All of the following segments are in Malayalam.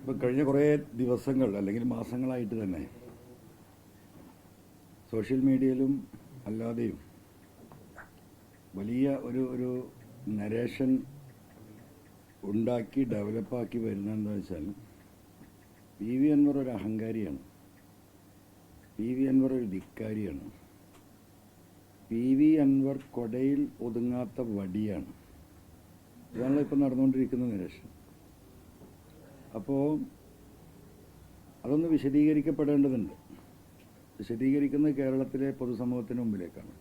ഇപ്പം കഴിഞ്ഞ കുറേ ദിവസങ്ങൾ അല്ലെങ്കിൽ മാസങ്ങളായിട്ട് തന്നെ സോഷ്യൽ മീഡിയയിലും അല്ലാതെയും വലിയ ഒരു നരേഷൻ ഉണ്ടാക്കി ഡെവലപ്പാക്കി വരുന്നതെന്ന് വെച്ചാൽ പി വി അൻവർ ഒരു അഹങ്കാരിയാണ്, പി വി അൻവർ ഒരു ധിക്കാരിയാണ്, പി വി അൻവർ കൊടയിൽ ഒതുങ്ങാത്ത വടിയാണ്. ഇതാണല്ലോ ഇപ്പം നടന്നുകൊണ്ടിരിക്കുന്ന നരേഷൻ. അപ്പോൾ അതൊന്ന് വിശദീകരിക്കപ്പെടേണ്ടതുണ്ട്. വിശദീകരിക്കുന്നത് കേരളത്തിലെ പൊതുസമൂഹത്തിന് മുമ്പിലേക്കാണ്.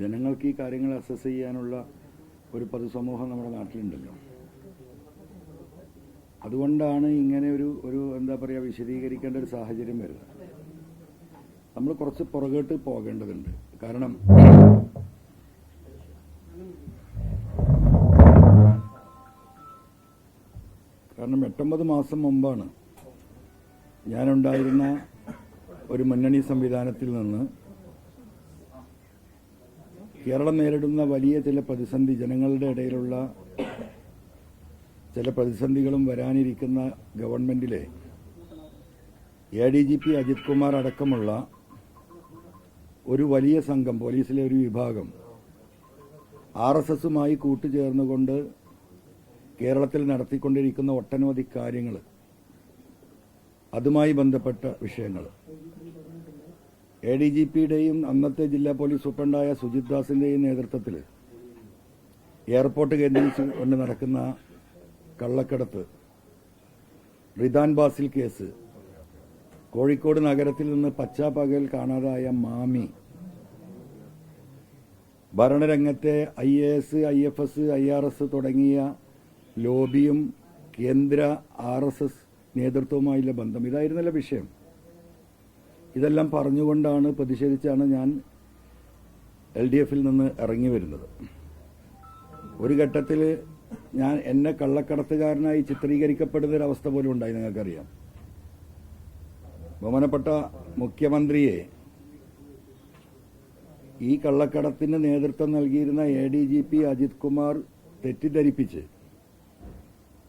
ജനങ്ങൾക്ക് ഈ കാര്യങ്ങൾ അസസ് ചെയ്യാനുള്ള ഒരു പൊതുസമൂഹം നമ്മുടെ നാട്ടിലുണ്ടല്ലോ. അതുകൊണ്ടാണ് ഇങ്ങനെ ഒരു എന്താ പറയുക, വിശദീകരിക്കേണ്ട ഒരു സാഹചര്യം വരുന്നത്. നമ്മൾ കുറച്ച് പുറകോട്ട് പോകേണ്ടതുണ്ട്. കാരണം 8-9 മാസം മുമ്പാണ് ഞാനുണ്ടായിരുന്ന ഒരു മുന്നണി സംവിധാനത്തിൽ നിന്ന് കേരളം നേരിടുന്ന വലിയ ചില പ്രതിസന്ധി, ജനങ്ങളുടെ ഇടയിലുള്ള ചില പ്രതിസന്ധികളും വരാനിരിക്കുന്ന ഗവൺമെന്റിലെ ADGP അജിത് കുമാർ അടക്കമുള്ള ഒരു വലിയ സംഘം, പോലീസിലെ ഒരു വിഭാഗം RSSുമായി കൂട്ടുചേർന്നുകൊണ്ട് കേരളത്തിൽ നടത്തിക്കൊണ്ടിരിക്കുന്ന ഒട്ടനവധി കാര്യങ്ങൾ, അതുമായി ബന്ധപ്പെട്ട വിഷയങ്ങൾ, ADGPയുടെയും അന്നത്തെ ജില്ലാ പോലീസ് സൂപ്രണ്ടായ സുജിത് ദാസിന്റെയും നേതൃത്വത്തിൽ എയർപോർട്ട് കേന്ദ്രീകരിച്ചുകൊണ്ട് നടക്കുന്ന കള്ളക്കടത്ത്, റിദാൻ ബാസിൽ കേസ്, കോഴിക്കോട് നഗരത്തിൽ നിന്ന് പച്ചാപ്പകൽ കാണാതായ മാമി, ഭരണരംഗത്തെ IAS, IFS, IRS തുടങ്ങിയ ലോബിയും കേന്ദ്ര RSS നേതൃത്വവുമായുള്ള ബന്ധം, ഇതായിരുന്നല്ലോ വിഷയം. ഇതെല്ലാം പറഞ്ഞുകൊണ്ടാണ്, പ്രതിഷേധിച്ചാണ് ഞാൻ LDFൽ നിന്ന് ഇറങ്ങി വരുന്നത്. ഒരു ഘട്ടത്തിൽ എന്നെ കള്ളക്കടത്തുകാരനായി ചിത്രീകരിക്കപ്പെടുന്ന ഒരവസ്ഥ പോലും ഉണ്ടായി. നിങ്ങൾക്കറിയാം, ബഹുമാനപ്പെട്ട മുഖ്യമന്ത്രിയെ ഈ കള്ളക്കടത്തിന് നേതൃത്വം നൽകിയിരുന്ന ADGP അജിത് കുമാർ തെറ്റിദ്ധരിപ്പിച്ച്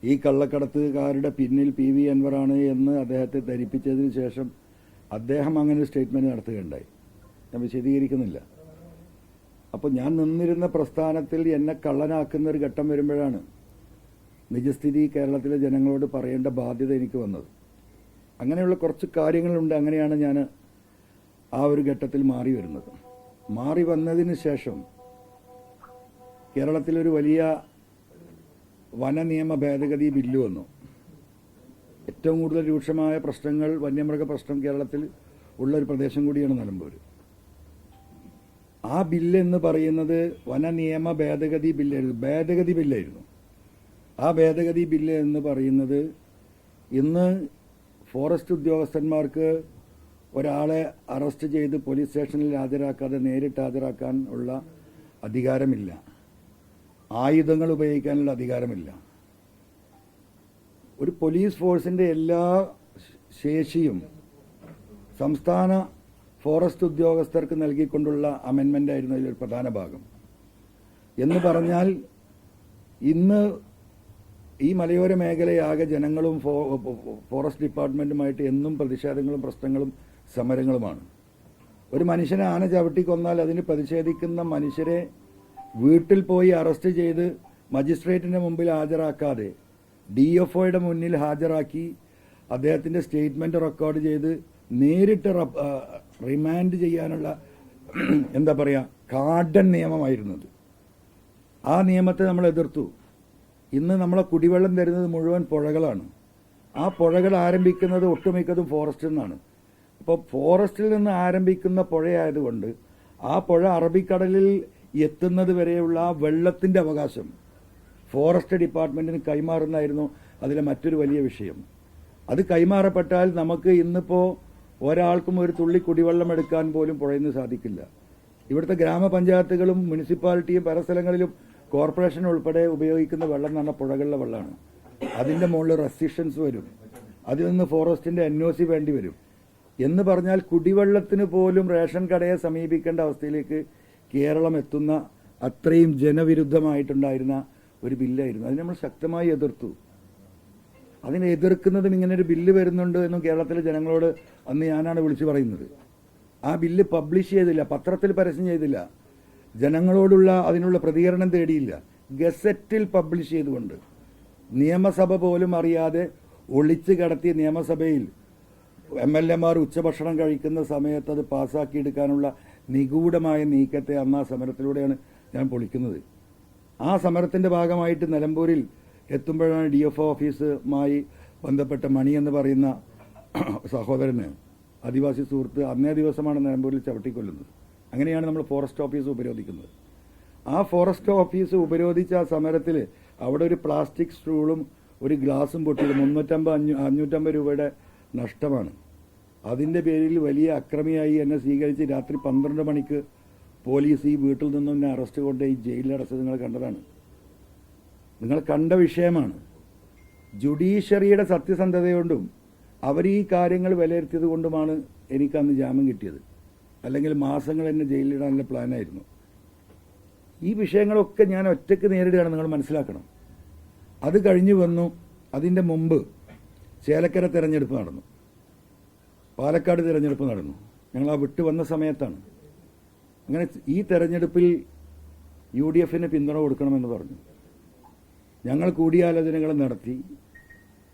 ഈ കള്ളക്കടത്തുകാരുടെ പിന്നിൽ പി വി അൻവറാണ് എന്ന് അദ്ദേഹത്തെ ധരിപ്പിച്ചതിന് ശേഷം അദ്ദേഹം അങ്ങനെ ഒരു സ്റ്റേറ്റ്മെന്റ് നടത്തുകയുണ്ടായി. ഞാൻ വിശദീകരിക്കുന്നില്ല. അപ്പോൾ ഞാൻ നിന്നിരുന്ന പ്രസ്ഥാനത്തിൽ എന്നെ കള്ളനാക്കുന്ന ഒരു ഘട്ടം വരുമ്പോഴാണ് നിജസ്ഥിതി കേരളത്തിലെ ജനങ്ങളോട് പറയേണ്ട ബാധ്യത എനിക്ക് വന്നത്. അങ്ങനെയുള്ള കുറച്ച് കാര്യങ്ങളുണ്ട്. അങ്ങനെയാണ് ഞാൻ ആ ഒരു ഘട്ടത്തിൽ മാറി വരുന്നത്. മാറി വന്നതിന് ശേഷം കേരളത്തിലൊരു വലിയ വനനിയമ ഭേദഗതി ബില്ല് വന്നു. ഏറ്റവും കൂടുതൽ രൂക്ഷമായ പ്രശ്നങ്ങൾ, വന്യമൃഗ പ്രശ്നം കേരളത്തിൽ ഉള്ള ഒരു പ്രദേശം കൂടിയാണ് നിലമ്പൂർ. ആ ബില്ല് എന്ന് പറയുന്നത് വനനിയമ ഭേദഗതി ബില്ലായിരുന്നു. ആ ഭേദഗതി ബില്ല് എന്ന് പറയുന്നത് ഇന്ന് ഫോറസ്റ്റ് ഉദ്യോഗസ്ഥന്മാർക്ക് ഒരാളെ അറസ്റ്റ് ചെയ്ത് പോലീസ് സ്റ്റേഷനിൽ ഹാജരാക്കാതെ നേരിട്ട് ഹാജരാക്കാൻ ഉള്ള അധികാരമില്ല. ആയുധങ്ങൾ ഉപയോഗിക്കാനുള്ള അധികാരമില്ല. ഒരു പോലീസ് ഫോഴ്സിന്റെ എല്ലാ ശേഷിയും സംസ്ഥാന ഫോറസ്റ്റ് ഉദ്യോഗസ്ഥർക്ക് നൽകിക്കൊണ്ടുള്ള അമെൻമെന്റ് ആയിരുന്നു അതിലൊരു പ്രധാന ഭാഗം. എന്ന് പറഞ്ഞാൽ ഇന്ന് ഈ മലയോര മേഖലയാകെ ജനങ്ങളും ഫോറസ്റ്റ് ഡിപ്പാർട്ട്മെന്റുമായിട്ട് എന്നും പ്രതിഷേധങ്ങളും പ്രശ്നങ്ങളും സമരങ്ങളുമാണ്. ഒരു മനുഷ്യനെ ആന ചവിട്ടി കൊന്നാൽ അതിന് പ്രതിഷേധിക്കുന്ന മനുഷ്യരെ വീട്ടിൽ പോയി അറസ്റ്റ് ചെയ്ത് മജിസ്ട്രേറ്റിന്റെ മുമ്പിൽ ഹാജരാക്കാതെ DFOയുടെ മുന്നിൽ ഹാജരാക്കി അദ്ദേഹത്തിന്റെ സ്റ്റേറ്റ്മെന്റ് റെക്കോർഡ് ചെയ്ത് നേരിട്ട് റിമാൻഡ് ചെയ്യാനുള്ള എന്താ പറയുക, കാർഡൻ നിയമമായിരുന്നത്. ആ നിയമത്തെ നമ്മൾ എതിർത്തു. ഇന്ന് നമ്മളെ കുടിവെള്ളം തരുന്നത് മുഴുവൻ പുഴകളാണ്. ആ പുഴകൾ ആരംഭിക്കുന്നത് ഒട്ടുമിക്കതും ഫോറസ്റ്റിൽ നിന്നാണ്. അപ്പോൾ ഫോറസ്റ്റിൽ നിന്ന് ആരംഭിക്കുന്ന പുഴയായതുകൊണ്ട് ആ പുഴ അറബിക്കടലിൽ എത്തുന്നത് വരെയുള്ള ആ വെള്ളത്തിന്റെ അവകാശം ഫോറസ്റ്റ് ഡിപ്പാർട്ട്മെന്റിന് കൈമാറുന്നതായിരുന്നു അതിലെ മറ്റൊരു വലിയ വിഷയം. അത് കൈമാറപ്പെട്ടാൽ നമുക്ക് ഇന്നിപ്പോൾ ഒരാൾക്കും ഒരു തുള്ളി കുടിവെള്ളം എടുക്കാൻ പോലും പുഴയിൽ നിന്ന് സാധിക്കില്ല. ഇവിടുത്തെ ഗ്രാമപഞ്ചായത്തുകളും മുനിസിപ്പാലിറ്റിയും പല സ്ഥലങ്ങളിലും കോർപ്പറേഷൻ ഉൾപ്പെടെ ഉപയോഗിക്കുന്ന വെള്ളം എന്ന് പറഞ്ഞാൽ പുഴകളിലെ വെള്ളമാണ്. അതിന്റെ മുകളിൽ റെസ്ട്രിക്ഷൻസ് വരും. അതിൽ നിന്ന് ഫോറസ്റ്റിന്റെ NOC വേണ്ടി വരും. എന്ന് പറഞ്ഞാൽ കുടിവെള്ളത്തിന് പോലും റേഷൻ കടയെ സമീപിക്കേണ്ട അവസ്ഥയിലേക്ക് കേരളം എത്തുന്ന അത്രയും ജനവിരുദ്ധമായിട്ടുണ്ടായിരുന്ന ഒരു ബില്ലായിരുന്നു. അതിന് നമ്മൾ ശക്തമായി എതിർത്തു. അതിനെ എതിർക്കുന്നതും ഇങ്ങനെ ഒരു ബില്ല് വരുന്നുണ്ട് എന്നും കേരളത്തിലെ ജനങ്ങളോട് അന്ന് ഞാനാണ് വിളിച്ചു പറയുന്നത്. ആ ബില്ല് പബ്ലിഷ് ചെയ്തില്ല, പത്രത്തിൽ പരസ്യം ചെയ്തില്ല, ജനങ്ങളോടുള്ള അതിനുള്ള പ്രതികരണം തേടിയില്ല. ഗസറ്റിൽ പബ്ലിഷ് ചെയ്തുകൊണ്ട് നിയമസഭ പോലും അറിയാതെ ഒളിച്ചു കടത്തി നിയമസഭയിൽ MLA-മാർ ഉച്ചഭക്ഷണം കഴിക്കുന്ന സമയത്ത് അത് പാസ്സാക്കിയെടുക്കാനുള്ള നിഗൂഢമായ നീക്കത്തെ അന്ന് ആ സമരത്തിലൂടെയാണ് ഞാൻ പൊളിക്കുന്നത്. ആ സമരത്തിൻ്റെ ഭാഗമായിട്ട് നിലമ്പൂരിൽ എത്തുമ്പോഴാണ് DFO ഓഫീസുമായി ബന്ധപ്പെട്ട മണി എന്ന് പറയുന്ന സഹോദരന്, ആദിവാസി സുഹൃത്ത്, അന്നേ ദിവസമാണ് നിലമ്പൂരിൽ ചവിട്ടിക്കൊല്ലുന്നത്. അങ്ങനെയാണ് നമ്മൾ ഫോറസ്റ്റ് ഓഫീസ് ഉപരോധിക്കുന്നത്. ആ ഫോറസ്റ്റ് ഓഫീസ് ഉപരോധിച്ച ആ സമരത്തിൽ അവിടെ ഒരു പ്ലാസ്റ്റിക് സ്റ്റൂളും ഒരു ഗ്ലാസും പൊട്ടിയത് 550 രൂപയുടെ നഷ്ടമാണ്. അതിൻ്റെ പേരിൽ വലിയ അക്രമിയായി എന്നെ സ്വീകരിച്ച് രാത്രി 12 മണിക്ക് പോലീസ് ഈ വീട്ടിൽ നിന്നും എന്നെ അറസ്റ്റ് കൊണ്ട് ഈ ജയിലിലടച്ചത് നിങ്ങൾ കണ്ടതാണ്. നിങ്ങൾ കണ്ട വിഷയമാണ്. ജുഡീഷ്യറിയുടെ സത്യസന്ധതയോണ്ടും അവർ ഈ കാര്യങ്ങൾ വിലയിരുത്തിയത് കൊണ്ടുമാണ് എനിക്കന്ന് ജാമ്യം കിട്ടിയത്. അല്ലെങ്കിൽ മാസങ്ങൾ എന്നെ ജയിലിലിടാനുള്ള പ്ലാനായിരുന്നു. ഈ വിഷയങ്ങളൊക്കെ ഞാൻ ഒറ്റയ്ക്ക് നേരിടുകയാണ്, നിങ്ങൾ മനസ്സിലാക്കണം. അത് കഴിഞ്ഞു വന്നു. അതിൻ്റെ മുമ്പ് ചേലക്കര തിരഞ്ഞെടുപ്പ് നടന്നു, പാലക്കാട് തിരഞ്ഞെടുപ്പ് നടന്നു. ഞങ്ങൾ ആ വിട്ടു വന്ന സമയത്താണ്. അങ്ങനെ ഈ തെരഞ്ഞെടുപ്പിൽ UDF-ന് പിന്തുണ കൊടുക്കണമെന്ന് പറഞ്ഞു. ഞങ്ങൾ കൂടിയാലോചനകൾ നടത്തി.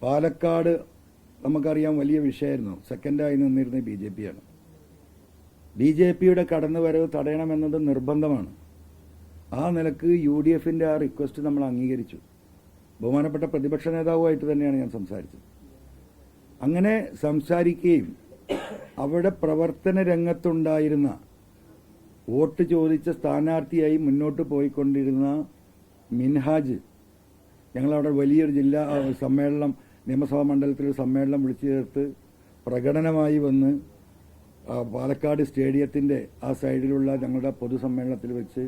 പാലക്കാട് നമുക്കറിയാം വലിയ വിഷയമായിരുന്നു. സെക്കൻഡായി നിന്നിരുന്നത് BJP-യാണ്. BJP-യുടെ കടന്നുവരവ് തടയണമെന്നത് നിർബന്ധമാണ്. ആ നിലക്ക് UDF-ന്റെ ആ റിക്വസ്റ്റ് നമ്മൾ അംഗീകരിച്ചു. ബഹുമാനപ്പെട്ട പ്രതിപക്ഷ നേതാവുമായിട്ട് തന്നെയാണ് ഞാൻ സംസാരിച്ചത്. അങ്ങനെ സംസാരിക്കുകയും അവിടെ പ്രവർത്തന രംഗത്തുണ്ടായിരുന്ന വോട്ട് ചോദിച്ച സ്ഥാനാർത്ഥിയായി മുന്നോട്ട് പോയിക്കൊണ്ടിരുന്ന മിൻഹാജ്, ഞങ്ങളവിടെ വലിയൊരു ജില്ലാ സമ്മേളനം, നിയമസഭാ മണ്ഡലത്തിൽ സമ്മേളനം വിളിച്ചു ചേർത്ത് പ്രകടനമായി വന്ന് പാലക്കാട് സ്റ്റേഡിയത്തിൻ്റെ ആ സൈഡിലുള്ള ഞങ്ങളുടെ പൊതുസമ്മേളനത്തിൽ വെച്ച്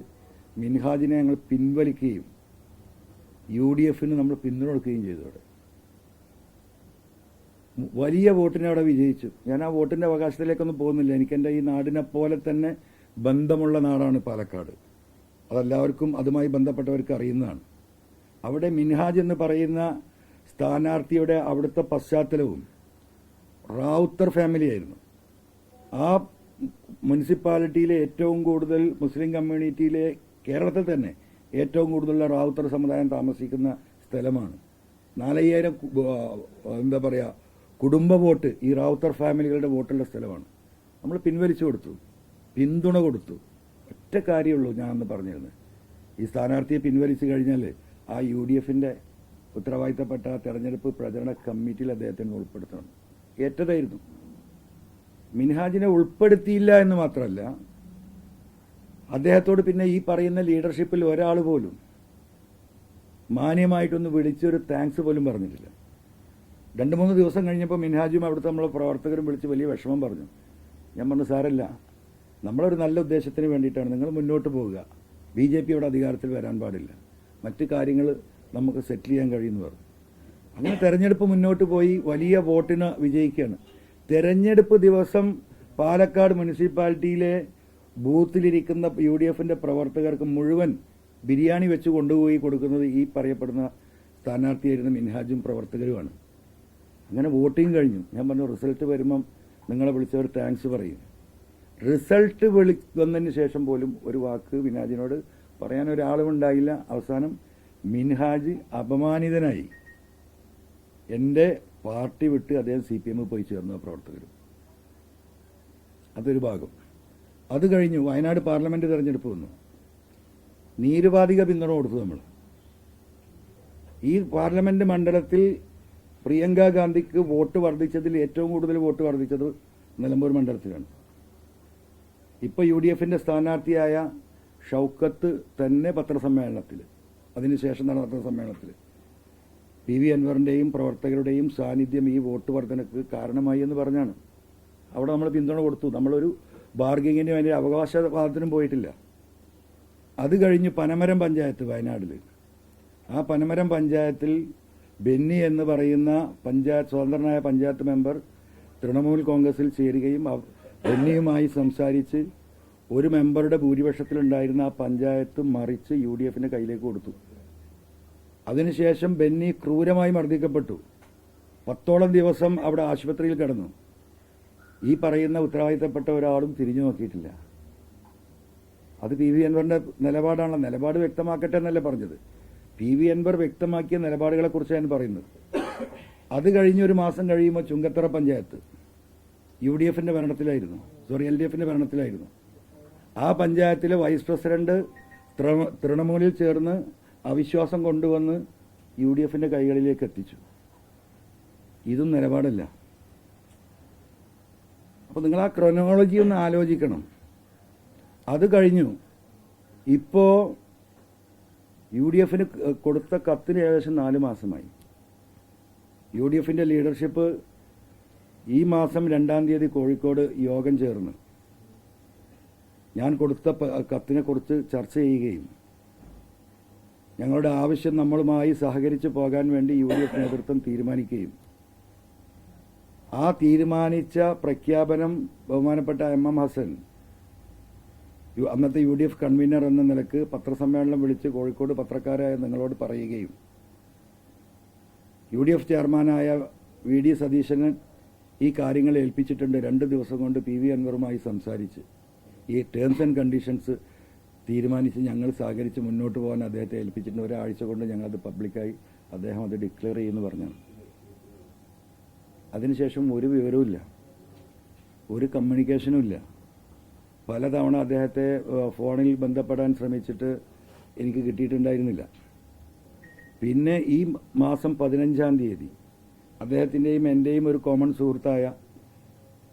മിൻഹാജിനെ ഞങ്ങൾ പിൻവലിക്കുകയും UDF-ന് നമ്മൾ പിന്തുണ കൊടുക്കുകയും ചെയ്തു. അവിടെ വലിയ വോട്ടിനെ അവിടെ വിജയിച്ചു. ഞാൻ ആ വോട്ടിൻ്റെ അവകാശത്തിലേക്കൊന്നും പോകുന്നില്ല. എനിക്കെൻ്റെ ഈ നാടിനെ പോലെ തന്നെ ബന്ധമുള്ള നാടാണ് പാലക്കാട്. അതെല്ലാവർക്കും അതുമായി ബന്ധപ്പെട്ടവർക്ക് അറിയുന്നതാണ്. അവിടെ മിൻഹാജ് എന്ന് പറയുന്ന സ്ഥാനാർത്ഥിയുടെ അവിടുത്തെ പശ്ചാത്തലവും റാവുത്തർ ഫാമിലിയായിരുന്നു. ആ മുനിസിപ്പാലിറ്റിയിലെ ഏറ്റവും കൂടുതൽ മുസ്ലിം കമ്മ്യൂണിറ്റിയിലെ കേരളത്തിൽ തന്നെ ഏറ്റവും കൂടുതലുള്ള റാവുത്തർ സമുദായം താമസിക്കുന്ന സ്ഥലമാണ്. 4000 എന്താ പറയുക കുടുംബ വോട്ട് ഈ റാവുത്തർ ഫാമിലികളുടെ വോട്ടുള്ള സ്ഥലമാണ്. നമ്മൾ പിൻവലിച്ചു കൊടുത്തു, പിന്തുണ കൊടുത്തു. ഒറ്റ കാര്യമുള്ളൂ ഞാൻ അന്ന് പറഞ്ഞിരുന്നത്, ഈ സ്ഥാനാർത്ഥിയെ പിൻവലിച്ചു കഴിഞ്ഞാൽ ആ UDF-ന്റെ ഉത്തരവാദിത്തപ്പെട്ട തെരഞ്ഞെടുപ്പ് പ്രചരണ കമ്മിറ്റിയിൽ അദ്ദേഹത്തിന് ഉൾപ്പെടുത്തണം. ഏറ്റതായിരുന്നു. മിൻഹാജിനെ ഉൾപ്പെടുത്തിയില്ല എന്ന് മാത്രമല്ല, അദ്ദേഹത്തോട് പിന്നെ ഈ പറയുന്ന ലീഡർഷിപ്പിൽ ഒരാൾ പോലും മാന്യമായിട്ടൊന്ന് വിളിച്ചൊരു താങ്ക്സ് പോലും പറഞ്ഞിട്ടില്ല. 2-3 ദിവസം കഴിഞ്ഞപ്പോൾ മിൻഹാജും അവിടുത്തെ നമ്മളെ പ്രവർത്തകരും വിളിച്ച് വലിയ വിഷമം പറഞ്ഞു. ഞാൻ പറഞ്ഞു, സാരല്ല, നമ്മളൊരു നല്ല ഉദ്ദേശത്തിന് വേണ്ടിയിട്ടാണ്, നിങ്ങൾ മുന്നോട്ട് പോവുക, BJP ഇവിടെ അധികാരത്തിൽ വരാൻ പാടില്ല, മറ്റ് കാര്യങ്ങൾ നമുക്ക് സെറ്റിൽ ചെയ്യാൻ കഴിയുമെന്ന് പറഞ്ഞു. അങ്ങനെ തെരഞ്ഞെടുപ്പ് മുന്നോട്ട് പോയി വലിയ വോട്ടിന് വിജയിക്കുകയാണ്. തെരഞ്ഞെടുപ്പ് ദിവസം പാലക്കാട് മുനിസിപ്പാലിറ്റിയിലെ ബൂത്തിലിരിക്കുന്ന UDF-ന്റെ പ്രവർത്തകർക്ക് മുഴുവൻ ബിരിയാണി വെച്ച് കൊണ്ടുപോയി കൊടുക്കുന്നത് ഈ പറയപ്പെടുന്ന സ്ഥാനാർത്ഥിയായിരുന്ന മിൻഹാജും പ്രവർത്തകരുമാണ്. അങ്ങനെ വോട്ടിങ് കഴിഞ്ഞു. ഞാൻ പറഞ്ഞു, റിസൾട്ട് വരുമ്പം നിങ്ങളെ വിളിച്ചവർ താങ്ക്സ് പറയും. റിസൾട്ട് വന്നതിന് ശേഷം പോലും ഒരു വാക്ക് മിൻഹാജിനോട് പറയാൻ ഒരാളും ഉണ്ടായില്ല. അവസാനം മിൻഹാജ് അപമാനിതനായി എൻ്റെ പാർട്ടി വിട്ട് അദ്ദേഹം CPM പോയി ചേർന്ന പ്രവർത്തകർ. അതൊരു ഭാഗം. അത് കഴിഞ്ഞു വയനാട് പാർലമെന്റ് തെരഞ്ഞെടുപ്പ് വന്നു. നിരുപാധിക പിന്തുണ കൊടുത്തു നമ്മൾ. ഈ പാർലമെന്റ് മണ്ഡലത്തിൽ പ്രിയങ്ക ഗാന്ധിക്ക് വോട്ട് വർദ്ധിച്ചതിൽ ഏറ്റവും കൂടുതൽ വോട്ട് വർദ്ധിച്ചത് നിലമ്പൂർ മണ്ഡലത്തിലാണ്. ഇപ്പോൾ UDF-ന്റെ സ്ഥാനാർത്ഥിയായ ഷൗക്കത്ത് തന്നെ പത്രസമ്മേളനത്തിൽ, അതിനുശേഷം നടന്ന പത്രസമ്മേളനത്തിൽ PV അൻവറിൻ്റെയും പ്രവർത്തകരുടെയും സാന്നിധ്യം ഈ വോട്ട് വർധനക്ക് കാരണമായി എന്ന് പറഞ്ഞാണ്. അവിടെ നമ്മൾ പിന്തുണ കൊടുത്തു. നമ്മളൊരു ബാർഗിങ്ങിനും അതിൻ്റെ അവകാശവാദത്തിനും പോയിട്ടില്ല. അത് കഴിഞ്ഞ് പനമരം പഞ്ചായത്ത് വയനാട്ടിൽ, ആ പനമരം പഞ്ചായത്തിൽ ബെന്നി എന്ന് പറയുന്ന സ്വതന്ത്രനായ പഞ്ചായത്ത് മെമ്പർ തൃണമൂൽ കോൺഗ്രസിൽ ചേരുകയും ബെന്നിയുമായി സംസാരിച്ച് ഒരു മെമ്പറുടെ ഭൂരിപക്ഷത്തിലുണ്ടായിരുന്ന ആ പഞ്ചായത്ത് മറിച്ച് UDF-ന്റെ കയ്യിലേക്ക് കൊടുത്തു. അതിനുശേഷം ബെന്നി ക്രൂരമായി മർദ്ദിക്കപ്പെട്ടു. 10ഓളം ദിവസം അവിടെ ആശുപത്രിയിൽ കിടന്നു. ഈ പറയുന്ന ഉത്തരവാദിത്തപ്പെട്ട ഒരാളും തിരിഞ്ഞു നോക്കിയിട്ടില്ല. അത് പി വി അൻവറിൻ്റെ നിലപാടാണല്ലോ. നിലപാട് വ്യക്തമാക്കട്ടെ എന്നല്ലേ പറഞ്ഞത്. പി വി അൻവർ വ്യക്തമാക്കിയ നിലപാടുകളെക്കുറിച്ച് ഞാൻ പറയുന്നത്. അത് കഴിഞ്ഞ് ഒരു മാസം കഴിയുമ്പോൾ ചുങ്കത്തറ പഞ്ചായത്ത് LDF ഭരണത്തിലായിരുന്നു. ആ പഞ്ചായത്തിലെ വൈസ് പ്രസിഡന്റ് തൃണമൂലിൽ ചേർന്ന് അവിശ്വാസം കൊണ്ടുവന്ന് UDF കൈകളിലേക്ക് എത്തിച്ചു. ഇതും നിലപാടല്ല. അപ്പോൾ നിങ്ങൾ ആ ക്രോണോളജി ഒന്ന് ആലോചിക്കണം. അത് കഴിഞ്ഞു. ഇപ്പോൾ UDF കൊടുത്ത കത്തിന് ഏകദേശം 4 മാസമായി. UDF ലീഡർഷിപ്പ് ഈ മാസം 2-ാം തീയതി കോഴിക്കോട് യോഗം ചേർന്ന് ഞാൻ കൊടുത്ത കത്തിനെ കുറിച്ച് ചർച്ച ചെയ്യുകയും ഞങ്ങളുടെ ആവശ്യം നമ്മളുമായി സഹകരിച്ച് പോകാൻ വേണ്ടി UDF നേതൃത്വം തീരുമാനിക്കുകയും ആ തീരുമാനിച്ച പ്രഖ്യാപനം ബഹുമാനപ്പെട്ട MM ഹസൻ അന്നത്തെ UDF കൺവീനർ എന്ന നിലക്ക് പത്രസമ്മേളനം വിളിച്ച് കോഴിക്കോട് പത്രക്കാരായ നിങ്ങളോട് പറയുകയും UDF ചെയർമാനായ VD സതീശന് ഈ കാര്യങ്ങൾ ഏൽപ്പിച്ചിട്ടുണ്ട്. 2 ദിവസം കൊണ്ട് PV അൻവറുമായി സംസാരിച്ച് ഈ ടേംസ് ആൻഡ് കണ്ടീഷൻസ് തീരുമാനിച്ച് ഞങ്ങൾ സഹകരിച്ച് മുന്നോട്ട് പോകാൻ അദ്ദേഹത്തെ ഏൽപ്പിച്ചിട്ടുണ്ട്. ഒരാഴ്ച കൊണ്ട് ഞങ്ങളത് പബ്ലിക്കായി അദ്ദേഹം അത് ഡിക്ലെയർ ചെയ്യുമെന്ന് പറഞ്ഞാണ്. അതിനുശേഷം ഒരു വിവരവുമില്ല, ഒരു കമ്മ്യൂണിക്കേഷനും ഇല്ല. പലതവണ അദ്ദേഹത്തെ ഫോണിൽ ബന്ധപ്പെടാൻ ശ്രമിച്ചിട്ട് എനിക്ക് കിട്ടിയിട്ടുണ്ടായിരുന്നില്ല. പിന്നെ ഈ മാസം 15-ാം തീയതി അദ്ദേഹത്തിൻ്റെയും എൻ്റെയും ഒരു കോമൺ സുഹൃത്തായ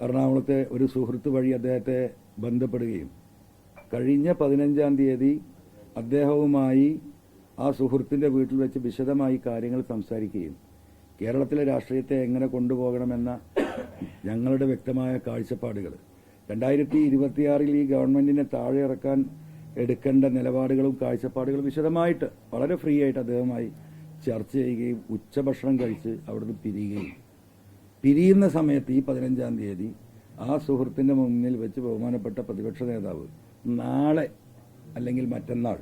എറണാകുളത്തെ ഒരു സുഹൃത്ത് വഴി അദ്ദേഹത്തെ ബന്ധപ്പെടുകയും കഴിഞ്ഞ 15-ാം തീയതി അദ്ദേഹവുമായി ആ സുഹൃത്തിൻ്റെ വീട്ടിൽ വെച്ച് വിശദമായി കാര്യങ്ങൾ സംസാരിക്കുകയും കേരളത്തിലെ രാഷ്ട്രീയത്തെ എങ്ങനെ കൊണ്ടുപോകണമെന്ന ഞങ്ങളുടെ വ്യക്തമായ കാഴ്ചപ്പാടുകൾ 2026 ഈ ഗവൺമെൻറ്റിനെ താഴെ ഇറക്കാൻ എടുക്കേണ്ട നിലപാടുകളും കാഴ്ചപ്പാടുകളും വിശദമായിട്ട് വളരെ ഫ്രീ ആയിട്ട് അദ്ദേഹവുമായി ചർച്ച ചെയ്യുകയും ഉച്ചഭക്ഷണം കഴിച്ച് അവിടുന്ന് പിരിയുന്ന സമയത്ത് ഈ 15-ാം തീയതി ആ സുഹൃത്തിൻ്റെ മുന്നിൽ വെച്ച് ബഹുമാനപ്പെട്ട പ്രതിപക്ഷ നേതാവ് നാളെ അല്ലെങ്കിൽ മറ്റന്നാൾ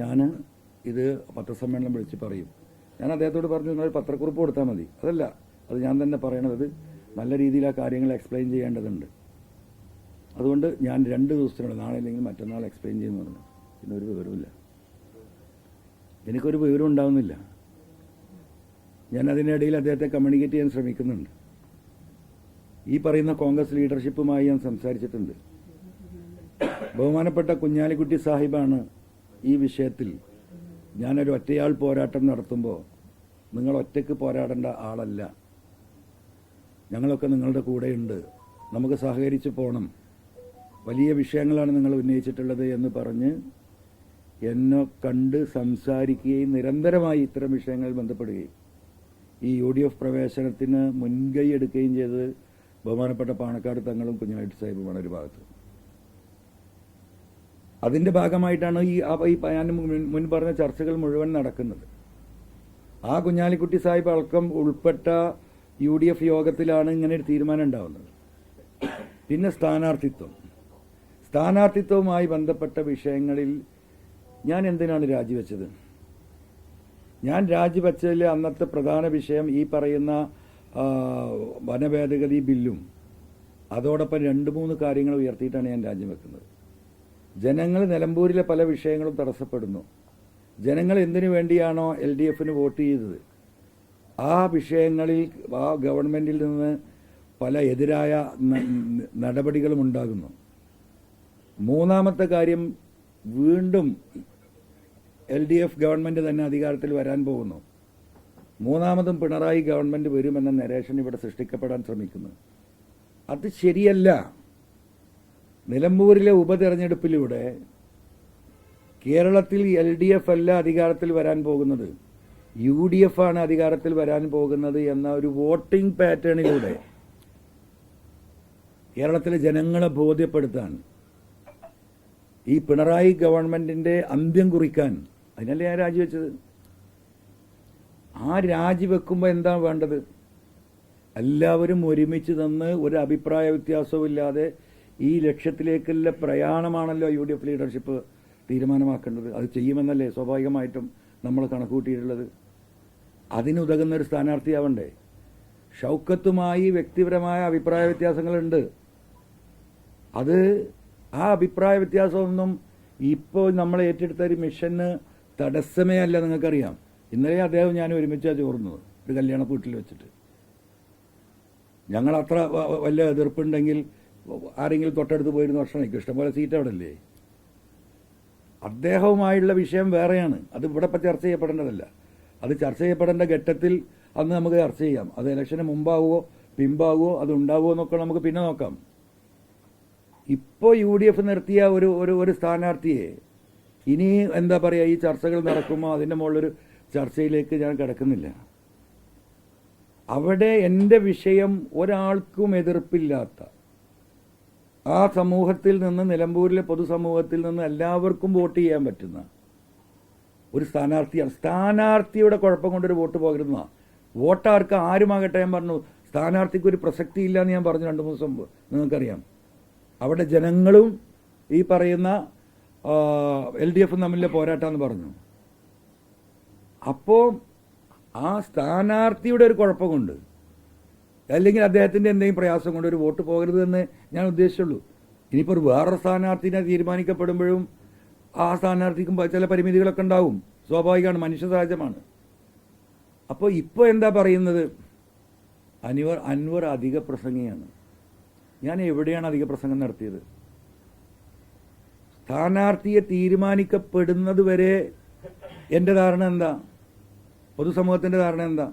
ഞാൻ ഇത് പത്രസമ്മേളനം വിളിച്ച് പറയും. ഞാൻ അദ്ദേഹത്തോട് പറഞ്ഞു, നിങ്ങൾ പത്രക്കുറിപ്പ് കൊടുത്താൽ മതി. അതല്ല, അത് ഞാൻ തന്നെ പറയണത് നല്ല രീതിയിൽ ആ കാര്യങ്ങൾ എക്സ്പ്ലെയിൻ ചെയ്യേണ്ടതുണ്ട്. അതുകൊണ്ട് ഞാൻ 2 ദിവസത്തിനുള്ളിൽ നാളെ അല്ലെങ്കിൽ മറ്റന്നാൾ എക്സ്പ്ലെയിൻ ചെയ്യുമെന്ന് പറഞ്ഞു. ഇന്നൊരു വിവരമില്ല, എനിക്കൊരു വിവരം ഉണ്ടാവുന്നില്ല. ഞാൻ അതിനിടയിൽ അദ്ദേഹത്തെ കമ്മ്യൂണിക്കേറ്റ് ചെയ്യാൻ ശ്രമിക്കുന്നുണ്ട്. ഈ പറയുന്ന കോൺഗ്രസ് ലീഡർഷിപ്പുമായി ഞാൻ സംസാരിച്ചിട്ടുണ്ട്. ബഹുമാനപ്പെട്ട കുഞ്ഞാലിക്കുട്ടി സാഹിബാണ് ഈ വിഷയത്തിൽ ഞാനൊരു ഒറ്റയാൾ പോരാട്ടം നടത്തുമ്പോൾ നിങ്ങൾ ഒറ്റയ്ക്ക് പോരാടേണ്ട ആളല്ല, ഞങ്ങളൊക്കെ നിങ്ങളുടെ കൂടെയുണ്ട്, നമുക്ക് സഹകരിച്ച് പോകണം, വലിയ വിഷയങ്ങളാണ് നിങ്ങൾ ഉന്നയിച്ചിട്ടുള്ളത് എന്ന് പറഞ്ഞ് എന്നെ കണ്ട് സംസാരിക്കുകയും നിരന്തരമായി ഇത്തരം വിഷയങ്ങളിൽ ബന്ധപ്പെടുകയും ഈ UDF പ്രവേശനത്തിന് മുൻകൈ എടുക്കുകയും ചെയ്തത് ബഹുമാനപ്പെട്ട പാണക്കാട് തങ്ങളും കുഞ്ഞാലിക്കുട്ടി സാഹിബുമാണ് ഒരു ഭാഗത്ത്. അതിൻ്റെ ഭാഗമായിട്ടാണ് ഈ ഞാൻ മുൻ പറഞ്ഞ ചർച്ചകൾ മുഴുവൻ നടക്കുന്നത്. ആ കുഞ്ഞാലിക്കുട്ടി സാഹിബ് അടക്കം ഉൾപ്പെട്ട UDF യോഗത്തിലാണ് ഇങ്ങനെ ഒരു തീരുമാനം ഉണ്ടാവുന്നത്. പിന്നെ സ്ഥാനാർത്ഥിത്വവുമായി ബന്ധപ്പെട്ട വിഷയങ്ങളിൽ ഞാൻ എന്തിനാണ് രാജിവെച്ചത്? ഞാൻ രാജിവെച്ചതിൽ അന്നത്തെ പ്രധാന വിഷയം ഈ പറയുന്ന വനഭേദഗതി ബില്ലും അതോടൊപ്പം 2-3 കാര്യങ്ങൾ ഉയർത്തിയിട്ടാണ് ഞാൻ രാജിവെക്കുന്നത്. ജനങ്ങൾ നിലമ്പൂരിലെ പല വിഷയങ്ങളും തടസ്സപ്പെടുന്നു. ജനങ്ങൾ എന്തിനു വേണ്ടിയാണോ LDFന് വോട്ട് ചെയ്തത് ആ വിഷയങ്ങളിൽ ആ ഗവൺമെൻറ്റിൽ നിന്ന് പല എതിരായ നടപടികളും ഉണ്ടാകുന്നു. 3-ാമത്തെ കാര്യം, വീണ്ടും LDF ഗവൺമെൻറ് തന്നെ അധികാരത്തിൽ വരാൻ പോകുന്നു. 3-ാമതും പിണറായി ഗവൺമെൻറ് വരുമെന്ന നരേഷൻ ഇവിടെ സൃഷ്ടിക്കപ്പെടാൻ ശ്രമിക്കുന്നു. അത് ശരിയല്ല. നിലമ്പൂരിലെ ഉപതെരഞ്ഞെടുപ്പിലൂടെ കേരളത്തിൽ LDF അല്ല അധികാരത്തിൽ വരാൻ പോകുന്നത്, UDF ആണ് അധികാരത്തിൽ വരാൻ പോകുന്നത് എന്ന ഒരു വോട്ടിംഗ് പാറ്റേണിലൂടെ കേരളത്തിലെ ജനങ്ങളെ ബോധ്യപ്പെടുത്താൻ, ഈ പിണറായി ഗവൺമെൻറ്റിൻ്റെ അന്ത്യം കുറിക്കാൻ, അതിനല്ലേ ഞാൻ രാജിവെച്ചത്. ആ രാജിവെക്കുമ്പോൾ എന്താ വേണ്ടത്? എല്ലാവരും ഒരുമിച്ച് നിന്ന് ഒരു അഭിപ്രായ വ്യത്യാസവുമില്ലാതെ ഈ ലക്ഷ്യത്തിലേക്കുള്ള പ്രയാണമാണല്ലോ UDF ലീഡർഷിപ്പ് തീരുമാനമാക്കേണ്ടത്. അത് ചെയ്യുമെന്നല്ലേ സ്വാഭാവികമായിട്ടും നമ്മൾ കണക്കുകൂട്ടിയിട്ടുള്ളത്. അതിനുതകുന്ന ഒരു സ്ഥാനാർത്ഥിയാവണ്ടേ? ഷൗക്കത്തുമായി വ്യക്തിപരമായ അഭിപ്രായ വ്യത്യാസങ്ങളുണ്ട്. അത് ആ അഭിപ്രായ വ്യത്യാസമൊന്നും ഇപ്പോൾ നമ്മൾ ഏറ്റെടുത്ത ഒരു മിഷന് തടസ്സമേ അല്ല. നിങ്ങൾക്കറിയാം, ഇന്നലെ അദ്ദേഹം ഞാൻ ഒരുമിച്ചാണ് ചോർന്നത് ഒരു കല്യാണ വീട്ടിൽ വെച്ചിട്ട്. ഞങ്ങൾ അത്ര വലിയ എതിർപ്പുണ്ടെങ്കിൽ ആരെങ്കിലും തൊട്ടടുത്ത് പോയിരുന്ന വർഷം നിൽക്കും. ഇഷ്ടംപോലെ സീറ്റ് അവിടെ അല്ലേ? അദ്ദേഹവുമായുള്ള വിഷയം വേറെയാണ്. അത് ഇവിടെ ഇപ്പം ചർച്ച ചെയ്യപ്പെടേണ്ടതല്ല. അത് ചർച്ച ചെയ്യപ്പെടേണ്ട ഘട്ടത്തിൽ അന്ന് നമുക്ക് ചർച്ച ചെയ്യാം. അത് ഇലക്ഷന് മുമ്പാവുമോ പിമ്പാവുമോ അത് ഉണ്ടാവുമോ എന്നൊക്കെ നമുക്ക് പിന്നെ നോക്കാം. ഇപ്പോൾ UDF നിർത്തിയ ഒരു സ്ഥാനാർത്ഥിയെ ഇനി എന്താ പറയുക, ഈ ചർച്ചകൾ നടക്കുമ്പോൾ അതിൻ്റെ മുകളിലൊരു ചർച്ചയിലേക്ക് ഞാൻ കിടക്കുന്നില്ല. അവിടെ എൻ്റെ വിഷയം ഒരാൾക്കും എതിർപ്പില്ലാത്ത ആ സമൂഹത്തിൽ നിന്ന്, നിലമ്പൂരിലെ പൊതുസമൂഹത്തിൽ നിന്ന് എല്ലാവർക്കും വോട്ട് ചെയ്യാൻ പറ്റുന്ന ഒരു സ്ഥാനാർത്ഥിയാണ്. സ്ഥാനാർത്ഥിയുടെ കുഴപ്പം കൊണ്ടൊരു വോട്ട് പോകരുന്ന വോട്ടാർക്ക് ആരുമാകട്ടെ. ഞാൻ പറഞ്ഞു സ്ഥാനാർത്ഥിക്ക് ഒരു പ്രസക്തി ഇല്ല എന്ന് ഞാൻ പറഞ്ഞു 2-3 ദിവസം മുമ്പ്. നിങ്ങൾക്കറിയാം, അവിടെ ജനങ്ങളും ഈ പറയുന്ന LDF തമ്മിലെ പോരാട്ടമെന്ന് പറഞ്ഞു. അപ്പോൾ ആ സ്ഥാനാർത്ഥിയുടെ ഒരു കുഴപ്പം കൊണ്ട്, അല്ലെങ്കിൽ അദ്ദേഹത്തിൻ്റെ എന്തെങ്കിലും പ്രയാസം കൊണ്ട് ഒരു വോട്ട് പോകരുതെന്ന് ഞാൻ ഉദ്ദേശിച്ചുള്ളൂ. ഇനിയിപ്പോൾ വേറൊരു സ്ഥാനാർത്ഥിനെ തീരുമാനിക്കപ്പെടുമ്പോഴും ആ സ്ഥാനാർത്ഥിക്കും ചില പരിമിതികളൊക്കെ ഉണ്ടാവും. സ്വാഭാവികമാണ്, മനുഷ്യ സഹജമാണ്. അപ്പോൾ ഇപ്പോൾ എന്താ പറയുന്നത്, അൻവർ അധിക പ്രസംഗിയാണ്. ഞാൻ എവിടെയാണ് അധിക പ്രസംഗം നടത്തിയത്? സ്ഥാനാർത്ഥിയെ തീരുമാനിക്കപ്പെടുന്നത് വരെ എൻ്റെ ധാരണ എന്താ, പൊതുസമൂഹത്തിൻ്റെ ധാരണ എന്താ?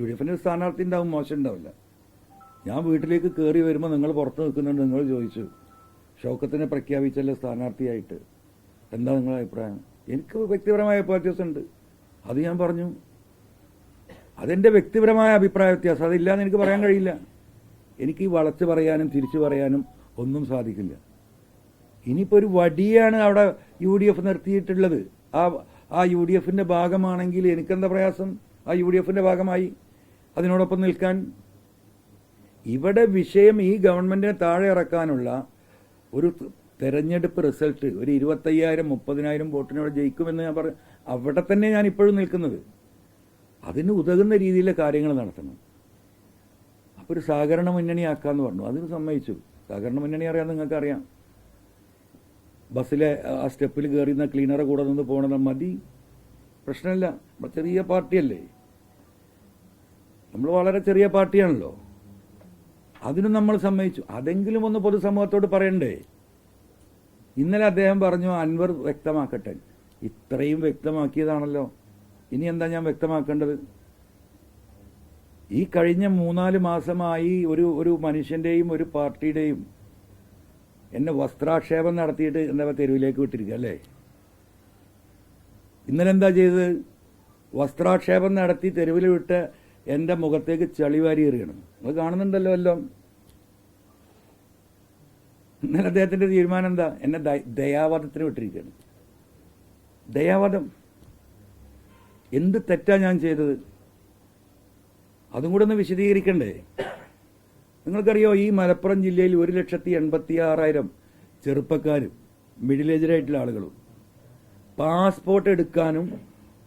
UDFൻ്റെ സ്ഥാനാർത്ഥി ഉണ്ടാവും, മോശം ഉണ്ടാവില്ല. ഞാൻ വീട്ടിലേക്ക് കയറി വരുമ്പോൾ നിങ്ങൾ പുറത്ത് നിൽക്കുന്നുണ്ട്. നിങ്ങൾ ചോദിച്ചു ഷൗക്കത്തിനെ പ്രഖ്യാപിച്ചല്ലേ സ്ഥാനാർത്ഥിയായിട്ട്, എന്താ നിങ്ങളുടെ അഭിപ്രായം? എനിക്ക് വ്യക്തിപരമായ അഭിപ്രായ വ്യത്യാസമുണ്ട്, അത് ഞാൻ പറഞ്ഞു. അതെൻ്റെ വ്യക്തിപരമായ അഭിപ്രായ വ്യത്യാസം, അതില്ലാന്ന് എനിക്ക് പറയാൻ കഴിയില്ല. എനിക്ക് ഈ വളച്ച് പറയാനും തിരിച്ചു പറയാനും ഒന്നും സാധിക്കില്ല. ഇനിയിപ്പോൾ ഒരു വടിയാണ് അവിടെ UDF നിർത്തിയിട്ടുള്ളത്. ആ UDFൻ്റെ ഭാഗമാണെങ്കിൽ എനിക്കെന്താ പ്രയാസം? ആ UDFൻ്റെ ഭാഗമായി അതിനോടൊപ്പം നിൽക്കാൻ. ഇവിടെ വിഷയം ഈ ഗവൺമെൻറ്റിനെ താഴെ ഇറക്കാനുള്ള ഒരു തെരഞ്ഞെടുപ്പ് റിസൾട്ട്, ഒരു 25,000-30,000 വോട്ടിനോട് ജയിക്കുമെന്ന് ഞാൻ പറഞ്ഞു. അവിടെ തന്നെ ഞാൻ ഇപ്പോഴും നിൽക്കുന്നത്. അതിന് ഉതകുന്ന രീതിയിലെ കാര്യങ്ങൾ നടത്തണം. അപ്പോൾ ഒരു സഹകരണ മുന്നണിയാക്കാമെന്ന് പറഞ്ഞു. അതിന് സമ്മതിച്ചു. സഹകരണ മുന്നണി അറിയാം, നിങ്ങൾക്കറിയാം. ബസ്സിലെ ആ സ്റ്റെപ്പിൽ കയറിയുന്ന ക്ലീനറെ കൂടെ നിന്ന് പോകണത് മതി, പ്രശ്നമില്ല. നമ്മൾ ചെറിയ പാർട്ടിയല്ലേ, നമ്മൾ വളരെ ചെറിയ പാർട്ടിയാണല്ലോ. അതിനും നമ്മൾ സമ്മതിച്ചു. അതെങ്കിലും ഒന്ന് പൊതുസമൂഹത്തോട് പറയണ്ടേ? ഇന്നലെ അദ്ദേഹം പറഞ്ഞു അൻവർ വ്യക്തമാക്കട്ടെ. ഇത്രയും വ്യക്തമാക്കിയതാണല്ലോ, ഇനി എന്താ ഞാൻ വ്യക്തമാക്കേണ്ടത്? ഈ കഴിഞ്ഞ 3-4 മാസമായി ഒരു മനുഷ്യൻ്റെയും ഒരു പാർട്ടിയുടെയും എന്നെ വസ്ത്രാക്ഷേപം നടത്തിയിട്ട് എന്താ തെരുവിലേക്ക് വിട്ടിരിക്കുക അല്ലേ? ഇന്നലെ എന്താ ചെയ്തത്? വസ്ത്രാക്ഷേപം നടത്തി തെരുവിൽ വിട്ട് എൻ്റെ മുഖത്തേക്ക് ചളിവാരി എറിയണം. നിങ്ങൾ കാണുന്നുണ്ടല്ലോ എല്ലാം. ഇന്നലെ അദ്ദേഹത്തിൻ്റെ തീരുമാനം എന്താ? എന്നെ ദയാവാദത്തിന് വിട്ടിരിക്കുകയാണ്. ദയാവാദം. എന്ത് തെറ്റാ ഞാൻ ചെയ്തത്? അതും കൂടെ ഒന്ന് വിശദീകരിക്കണ്ടേ? നിങ്ങൾക്കറിയോ, ഈ മലപ്പുറം ജില്ലയിൽ 1,86,000 ചെറുപ്പക്കാരും മിഡിൽ ഏജിലായിട്ടുള്ള ആളുകളും പാസ്പോർട്ട് എടുക്കാനും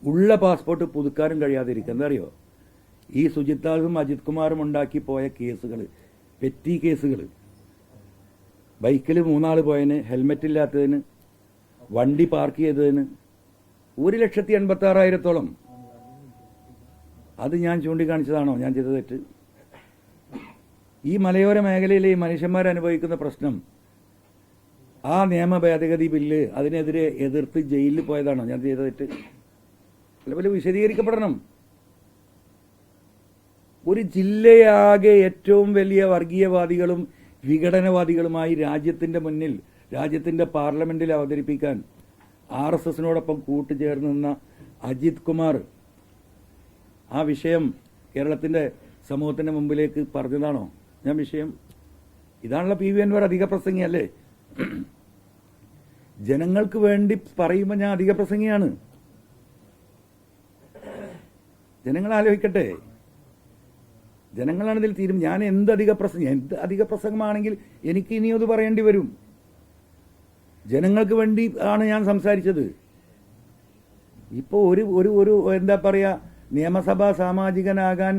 ഉള്ള പാസ്പോർട്ട് പുതുക്കാനും കഴിയാതിരിക്കുക. എന്താ അറിയോ? ഈ സുജിത്താസും അജിത് കുമാറും ഉണ്ടാക്കി പോയ കേസുകൾ, പെറ്റി കേസുകൾ. ബൈക്കിൽ 3 ആൾ പോയതിന്, ഹെൽമെറ്റ് ഇല്ലാത്തതിന്, വണ്ടി പാർക്ക് ചെയ്തതിന് 1,86,000-ഓളം. അത് ഞാൻ ചൂണ്ടിക്കാണിച്ചതാണോ ഞാൻ ചെയ്ത തെറ്റ്? ഈ മലയോര മേഖലയിലെ ഈ മനുഷ്യന്മാരനുഭവിക്കുന്ന പ്രശ്നം, ആ നിയമ ഭേദഗതി ബില്ല് അതിനെതിരെ എതിർത്ത് ജയിലിൽ പോയതാണോ ഞാൻ ചെയ്ത തെറ്റ്? അതുപോലെ വിശദീകരിക്കപ്പെടണം. ഒരു ജില്ലയാകെ ഏറ്റവും വലിയ വർഗീയവാദികളും വിഘടനവാദികളുമായി രാജ്യത്തിൻ്റെ മുന്നിൽ, രാജ്യത്തിൻ്റെ പാർലമെന്റിൽ അവതരിപ്പിക്കാൻ RSSനോടൊപ്പം കൂട്ടുചേർന്ന് നിന്ന അജിത് കുമാർ ആ വിഷയം കേരളത്തിൻ്റെ സമൂഹത്തിൻ്റെ മുമ്പിലേക്ക് പറഞ്ഞതാണോ ഞാൻ വിഷയം? ഇതാണല്ലോ PV അൻവർ അധിക പ്രസംഗിയല്ലേ? ജനങ്ങൾക്ക് വേണ്ടി പറയുമ്പോൾ ഞാൻ അധിക പ്രസംഗിയാണ്. ജനങ്ങൾ ആലോചിക്കട്ടെ. ജനങ്ങളാണ് ഇതിൽ തീരും. ഞാൻ എന്ത് അധിക പ്രസംഗമാണെങ്കിൽ എനിക്ക് ഇനിയും അത് പറയേണ്ടി വരും. ജനങ്ങൾക്ക് വേണ്ടി ആണ് ഞാൻ സംസാരിച്ചത്. ഇപ്പോൾ ഒരു എന്താ പറയുക, നിയമസഭാ സാമാജികനാകാൻ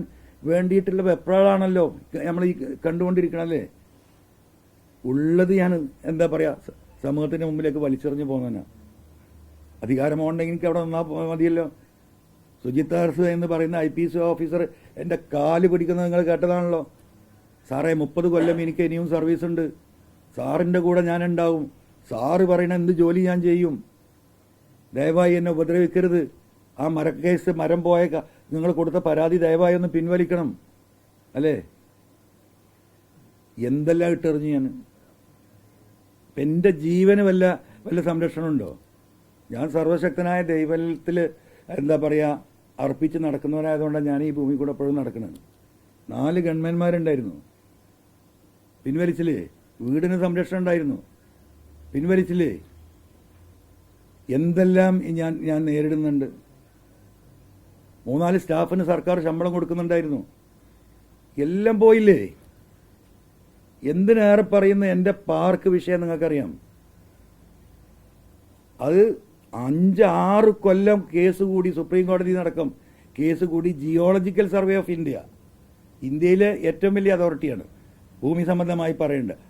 വേണ്ടിയിട്ടുള്ള വെപ്രാളാണല്ലോ നമ്മൾ ഈ കണ്ടുകൊണ്ടിരിക്കണല്ലേ. ഉള്ളത് ഞാൻ എന്താ പറയുക സമൂഹത്തിൻ്റെ മുമ്പിലേക്ക് വലിച്ചെറിഞ്ഞു പോകുന്നതിനാണ്. അധികാരമുണ്ടെങ്കിൽ എനിക്ക് അവിടെ നിന്നാൽ മതിയല്ലോ. സുജിത് അർസ് എന്ന് പറയുന്ന IPS ഓഫീസർ എൻ്റെ കാല് പിടിക്കുന്നത് നിങ്ങൾ കേട്ടതാണല്ലോ. സാറേ 30 കൊല്ലം എനിക്ക് ഇനിയും സർവീസ് ഉണ്ട്, സാറിൻ്റെ കൂടെ ഞാനുണ്ടാവും, സാറ് പറയുന്ന എന്ത് ജോലി ഞാൻ ചെയ്യും, ദയവായി എന്നെ ഉപദ്രവിക്കരുത്, ആ മരക്കേസ് മരം പോയ നിങ്ങൾ കൊടുത്ത പരാതി ദയവായി ഒന്ന് പിൻവലിക്കണം. അല്ലേ? എന്തെല്ലാം ഇട്ടെറിഞ്ഞു ഞാൻ. എൻ്റെ ജീവന് വല്ല സംരക്ഷണമുണ്ടോ? ഞാൻ സർവശക്തനായ ദൈവത്തിൽ എന്താ പറയുക അർപ്പിച്ച് നടക്കുന്നവരായതുകൊണ്ടാണ് ഞാൻ ഈ ഭൂമി കൂടെ എപ്പോഴും നടക്കുന്നത്. 4 ഗവൺമെന്റ്മാരുണ്ടായിരുന്നു, പിൻവലിച്ചില്ലേ? വീടിന് സംരക്ഷണം ഉണ്ടായിരുന്നു, പിൻവലിച്ചില്ലേ? എന്തെല്ലാം ഞാൻ നേരിടുന്നുണ്ട്. 3-4 സ്റ്റാഫിന് സർക്കാർ ശമ്പളം കൊടുക്കുന്നുണ്ടായിരുന്നു, എല്ലാം പോയില്ലേ? എന്തിനേറെ പറയുന്ന എൻ്റെ പാർക്ക് വിഷയം നിങ്ങൾക്കറിയാം. അത് 5-6 കൊല്ലം കേസ് കൂടി സുപ്രീം കോടതി നടക്കും. കേസ് കൂടി ജിയോളജിക്കൽ സർവേ ഓഫ് ഇന്ത്യയിലെ ഏറ്റവും വലിയ അതോറിറ്റിയാണ് ഭൂമി സംബന്ധമായി പറയേണ്ടത്.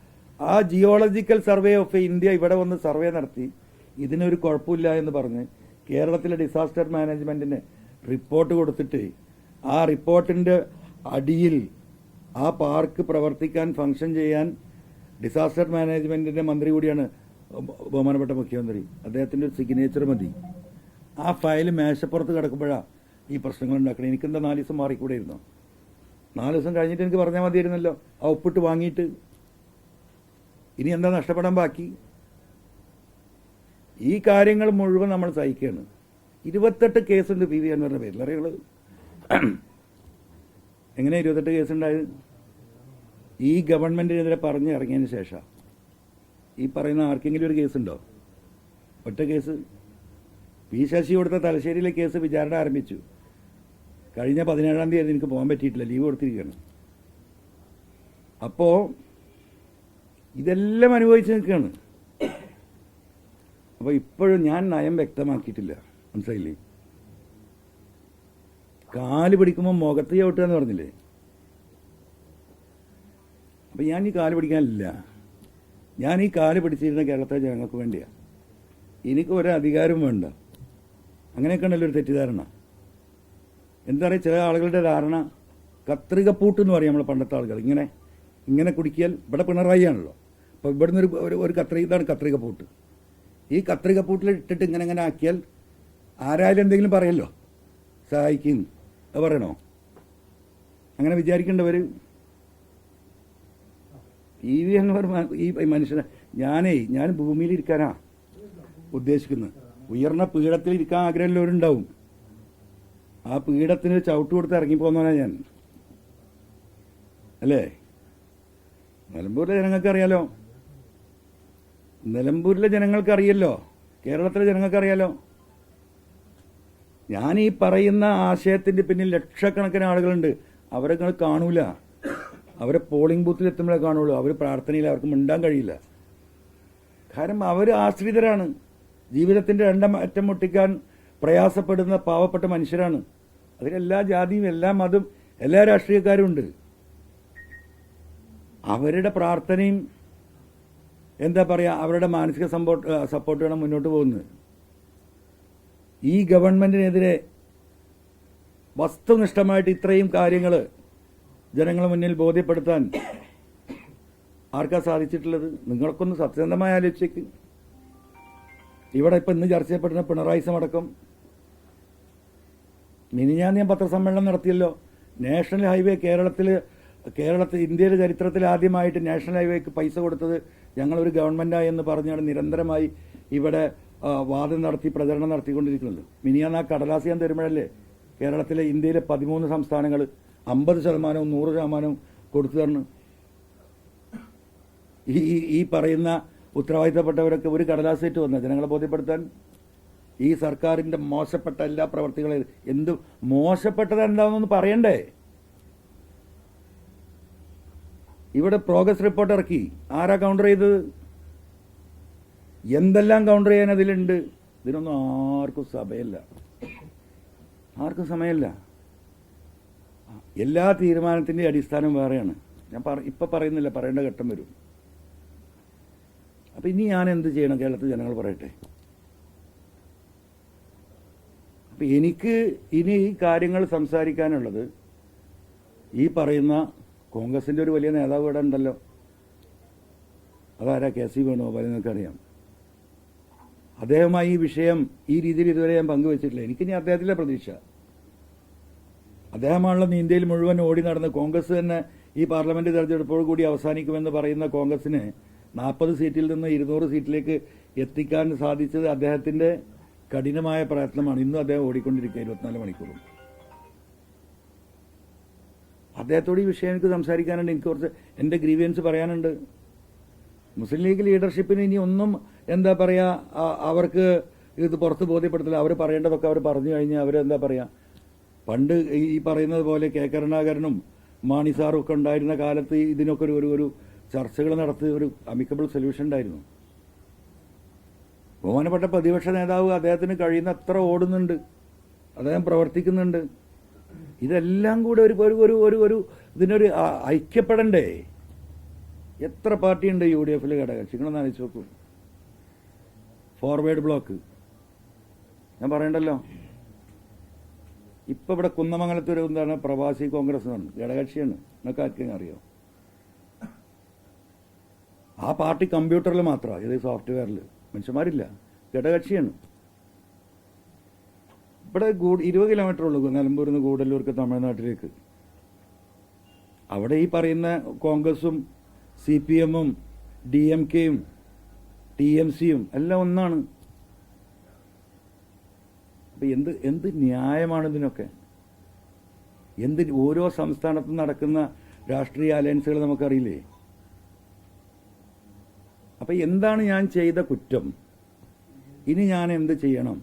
ആ ജിയോളജിക്കൽ സർവേ ഓഫ് ഇന്ത്യ ഇവിടെ വന്ന് സർവേ നടത്തി ഇതിനൊരു കുഴപ്പമില്ല എന്ന് പറഞ്ഞ് കേരളത്തിലെ ഡിസാസ്റ്റർ മാനേജ്മെൻറ്റിന് റിപ്പോർട്ട് കൊടുത്തിട്ട് ആ റിപ്പോർട്ടിൻ്റെ അടിയിൽ ആ പാർക്ക് പ്രവർത്തിക്കാൻ ഫംഗ്ഷൻ ചെയ്യാൻ ഡിസാസ്റ്റർ മാനേജ്മെൻറ്റിൻ്റെ മന്ത്രി കൂടിയാണ് ബഹുമാനപ്പെട്ട മുഖ്യമന്ത്രി, അദ്ദേഹത്തിൻ്റെ ഒരു സിഗ്നേച്ചർ മതി. ആ ഫയൽ മേശപ്പുറത്ത് കിടക്കുമ്പോഴാണ് ഈ പ്രശ്നങ്ങൾ ഉണ്ടാക്കണം. എനിക്കെന്താ 4 ദിവസം മാറിക്കൂടെയിരുന്നോ? 4 ദിവസം കഴിഞ്ഞിട്ട് എനിക്ക് പറഞ്ഞാൽ മതിയായിരുന്നല്ലോ, ആ ഒപ്പിട്ട് വാങ്ങിയിട്ട്. ഇനി എന്താ നഷ്ടപ്പെടാൻ ബാക്കി? ഈ കാര്യങ്ങൾ മുഴുവൻ നമ്മൾ സഹിക്കുകയാണ്. 28 കേസുണ്ട് PV അൻവറിൻ്റെ പേരിൽ. അറിയുകൾ എങ്ങനെ 28 കേസുണ്ടായത്? ഈ ഗവൺമെൻറ്റിനെതിരെ പറഞ്ഞ് ഇറങ്ങിയതിന് ശേഷം ഈ പറയുന്ന ആർക്കെങ്കിലും ഒരു കേസുണ്ടോ? ഒറ്റ കേസ്. P ശശി കൊടുത്ത തലശ്ശേരിയിലെ കേസ് വിചാരണ ആരംഭിച്ചു. കഴിഞ്ഞ 17-ാം തീയതി എനിക്ക് പോകാൻ പറ്റിയിട്ടില്ല, ലീവ് കൊടുത്തിരിക്കുകയാണ്. അപ്പോൾ ഇതെല്ലാം അനുഭവിച്ച് നിൽക്കുകയാണ്. അപ്പോൾ ഇപ്പോഴും ഞാൻ നയം വ്യക്തമാക്കിയിട്ടില്ല, മനസ്സിലായില്ലേ? കാല് പിടിക്കുമ്പോൾ മുഖത്ത് ചവിട്ടുക എന്ന് പറഞ്ഞില്ലേ? അപ്പം ഞാൻ ഈ കാല് പിടിക്കാനില്ല. ഞാൻ ഈ കാല് പിടിച്ചിരുന്ന കേരളത്തിലെ ജനങ്ങൾക്ക് വേണ്ടിയാണ്. എനിക്ക് ഒരു അധികാരവും വേണ്ട. അങ്ങനെയൊക്കെ ഉണ്ടല്ലോ ഒരു തെറ്റിദ്ധാരണ. എന്താ പറയുക, ചില ആളുകളുടെ ധാരണ കത്രികപ്പൂട്ട് എന്ന് പറയും നമ്മൾ പണ്ടത്തെ ആളുകൾ. ഇങ്ങനെ കുടിക്കിയാൽ ഇവിടെ പിണറായി ആണല്ലോ, അപ്പോൾ ഇവിടുന്ന് ഒരു ഇതാണ് കത്രികപ്പൂട്ട്. ഈ കത്രികപ്പൂട്ടിൽ ഇട്ടിട്ട് ഇങ്ങനെ ആക്കിയാൽ ആരായാലും എന്തെങ്കിലും പറയല്ലോ, സഹായിക്കും. അത് പറയണോ? അങ്ങനെ വിചാരിക്കേണ്ടവർ PV അൻവർ ഈ മനുഷ്യനെ ഞാൻ ഭൂമിയിലിരിക്കാനാ ഉദ്ദേശിക്കുന്നത്. ഉയർന്ന പീഠത്തിൽ ഇരിക്കാൻ ആഗ്രഹമുള്ളവരുണ്ടാവും. ആ പീഠത്തിന് ചവിട്ട് കൊടുത്ത് ഇറങ്ങിപ്പോന്നവനാ ഞാൻ, അല്ലേ? നിലമ്പൂരിലെ ജനങ്ങൾക്കറിയാലോ, നിലമ്പൂരിലെ ജനങ്ങൾക്കറിയല്ലോ, കേരളത്തിലെ ജനങ്ങൾക്കറിയാലോ. ഞാൻ ഈ പറയുന്ന ആശയത്തിൻ്റെ പിന്നിൽ ലക്ഷക്കണക്കിന് ആളുകളുണ്ട്. അവരെ നിങ്ങൾ കാണൂല. അവരെ പോളിംഗ് ബൂത്തിൽ എത്തുമ്പോഴേ കാണുള്ളൂ. അവർ പ്രാർത്ഥനയിൽ അവർക്ക് മിണ്ടാൻ കഴിയില്ല. കാരണം അവർ ആശ്രിതരാണ്. ജീവിതത്തിൻ്റെ അറ്റം മുട്ടിക്കാൻ പ്രയാസപ്പെടുന്ന പാവപ്പെട്ട മനുഷ്യരാണ്. അതിലെല്ലാ ജാതിയും എല്ലാ മതവും എല്ലാ രാഷ്ട്രീയക്കാരും ഉണ്ട്. അവരുടെ പ്രാർത്ഥനയും എന്താ പറയുക, അവരുടെ മാനസിക സപ്പോർട്ടാണ് മുന്നോട്ട് പോകുന്നത്. ഈ ഗവൺമെൻറ്റിനെതിരെ വസ്തുനിഷ്ഠമായിട്ട് ഇത്രയും കാര്യങ്ങൾ ജനങ്ങളുടെ മുന്നിൽ ബോധ്യപ്പെടുത്താൻ ആർക്കാ സാധിച്ചിട്ടുള്ളത്? നിങ്ങൾക്കൊന്ന് സത്യസന്ധമായ ആലോചിച്ചേക്ക്. ഇവിടെ ഇപ്പം ഇന്ന് ചർച്ച ചെയ്യപ്പെടുന്ന പിണറായിസം അടക്കം മിനിഞ്ഞാന്ന് ഞാൻ പത്രസമ്മേളനം നടത്തിയല്ലോ. നാഷണൽ ഹൈവേ കേരളത്തിൽ ഇന്ത്യയിലെ ചരിത്രത്തിൽ ആദ്യമായിട്ട് നാഷണൽ ഹൈവേക്ക് പൈസ കൊടുത്തത് ഞങ്ങളൊരു ഗവൺമെൻറ്റായി എന്ന് പറഞ്ഞാണ് നിരന്തരമായി ഇവിടെ വാദം നടത്തി പ്രചരണം നടത്തിക്കൊണ്ടിരിക്കുന്നത്. മിനിഞ്ഞാന്ന് ആ കടലാസ് ഞാൻ തരുമ്പോഴല്ലേ കേരളത്തിലെ ഇന്ത്യയിലെ 13 സംസ്ഥാനങ്ങൾ 50%, 100% കൊടുത്തു തരണം. ഈ പറയുന്ന ഉത്തരവാദിത്തപ്പെട്ടവരൊക്കെ ഒരു കടലാസേറ്റ് വന്ന ജനങ്ങളെ ബോധ്യപ്പെടുത്താൻ. ഈ സർക്കാരിൻ്റെ മോശപ്പെട്ട എല്ലാ പ്രവർത്തികളും എന്ത് മോശപ്പെട്ടത് എന്താണെന്നൊന്ന് പറയണ്ടേ? ഇവിടെ പ്രോഗ്രസ് റിപ്പോർട്ട് ഇറക്കി. ആരാ കൗണ്ടർ ചെയ്തത്? എന്തെല്ലാം കൗണ്ടർ ചെയ്യാൻ അതിലുണ്ട്? ഇതിനൊന്നും ആർക്കും സമയമില്ല. എല്ലാ തീരുമാനത്തിൻ്റെയും അടിസ്ഥാനം വേറെയാണ്. ഞാൻ ഇപ്പം പറയുന്നില്ല, പറയേണ്ട ഘട്ടം വരും. അപ്പം ഇനി ഞാൻ എന്ത് ചെയ്യണം? കേരളത്തിൽ ജനങ്ങൾ പറയട്ടെ. അപ്പം എനിക്ക് ഇനി ഈ കാര്യങ്ങൾ സംസാരിക്കാനുള്ളത്, ഈ പറയുന്ന കോൺഗ്രസിൻ്റെ ഒരു വലിയ നേതാവ് ഇവിടെ ഉണ്ടല്ലോ, അതാരാ? K C Venugopal. നിങ്ങൾക്കറിയാം. അദ്ദേഹമായി ഈ വിഷയം ഈ രീതിയിൽ ഇതുവരെ ഞാൻ പങ്കുവച്ചിട്ടില്ല. എനിക്കിനി അദ്ദേഹത്തിലെ പ്രതീക്ഷ. അദ്ദേഹമാണല്ലോ ഇന്ത്യയിൽ മുഴുവൻ ഓടി നടന്ന് കോൺഗ്രസ് തന്നെ ഈ പാർലമെന്റ് തെരഞ്ഞെടുപ്പോട് കൂടി അവസാനിക്കുമെന്ന് പറയുന്ന കോൺഗ്രസിന് 40 സീറ്റിൽ നിന്ന് 200 സീറ്റിലേക്ക് എത്തിക്കാൻ സാധിച്ചത് അദ്ദേഹത്തിന്റെ കഠിനമായ പ്രയത്നമാണ്. ഇന്നും അദ്ദേഹം ഓടിക്കൊണ്ടിരിക്കുക 24 മണിക്കൂറും. അദ്ദേഹത്തോട് ഈ വിഷയം എനിക്ക് സംസാരിക്കാനുണ്ട്. എനിക്ക് കുറച്ച് എൻ്റെ ഗ്രീവിയൻസ് പറയാനുണ്ട്. മുസ്ലിം ലീഗ് ലീഡർഷിപ്പിന് ഇനി ഒന്നും എന്താ പറയുക, അവർക്ക് ഇത് പുറത്ത് ബോധ്യപ്പെടുത്തില്ല. അവർ പറയേണ്ടതൊക്കെ അവർ പറഞ്ഞു കഴിഞ്ഞാൽ അവരെന്താ പറയുക, പണ്ട് ഈ പറയുന്നത് പോലെ കെ കരുണാകരനും മാണി സാറും ഒക്കെ ഉണ്ടായിരുന്ന കാലത്ത് ഇതിനൊക്കെ ഒരു ചർച്ചകൾ നടത്തി ഒരു അമിക്കബിൾ സൊല്യൂഷൻ ഉണ്ടായിരുന്നു. ബഹുമാനപ്പെട്ട പ്രതിപക്ഷ നേതാവ് അദ്ദേഹത്തിന് കഴിയുന്ന അത്ര ഓടുന്നുണ്ട്, അദ്ദേഹം പ്രവർത്തിക്കുന്നുണ്ട്. ഇതെല്ലാം കൂടെ ഒരു ഇതിനൊരു ഐക്യപ്പെടണ്ടേ? എത്ര പാർട്ടിയുണ്ട് UDF-ൽ ഘടകകക്ഷികളെന്ന് ആലോചിച്ച് നോക്കൂ. ഫോർവേഡ് ബ്ലോക്ക് ഞാൻ പറയണ്ടല്ലോ. ഇപ്പം ഇവിടെ കുന്നമംഗലത്ത് ഒരു എന്താണ് പ്രവാസി കോൺഗ്രസ് ആണ്, ഘടകകക്ഷിയാണ്. നിങ്ങൾക്ക് ആർക്കെങ്കിലും അറിയോ? ആ പാർട്ടി കമ്പ്യൂട്ടറിൽ മാത്രമാണ്, ഇത് സോഫ്റ്റ്വെയറിൽ മനുഷ്യന്മാരില്ല. ഘടകകക്ഷിയാണ്. ഇവിടെ 20 കിലോമീറ്റർ ഉള്ളൂ നിലമ്പൂരിൽ നിന്ന് ഗൂഡല്ലൂർക്ക്, തമിഴ്നാട്ടിലേക്ക്. അവിടെ ഈ പറയുന്ന കോൺഗ്രസും CPM-ഉം DMK-യും TMC-യും എല്ലാം ഒന്നാണ്. അപ്പം എന്ത് ന്യായമാണ് ഇതിനൊക്കെ? ഓരോ സംസ്ഥാനത്തും നടക്കുന്ന രാഷ്ട്രീയ അലയൻസുകൾ നമുക്കറിയില്ലേ? അപ്പം എന്താണ് ഞാൻ ചെയ്ത കുറ്റം? ഇനി ഞാൻ എന്ത് ചെയ്യണം?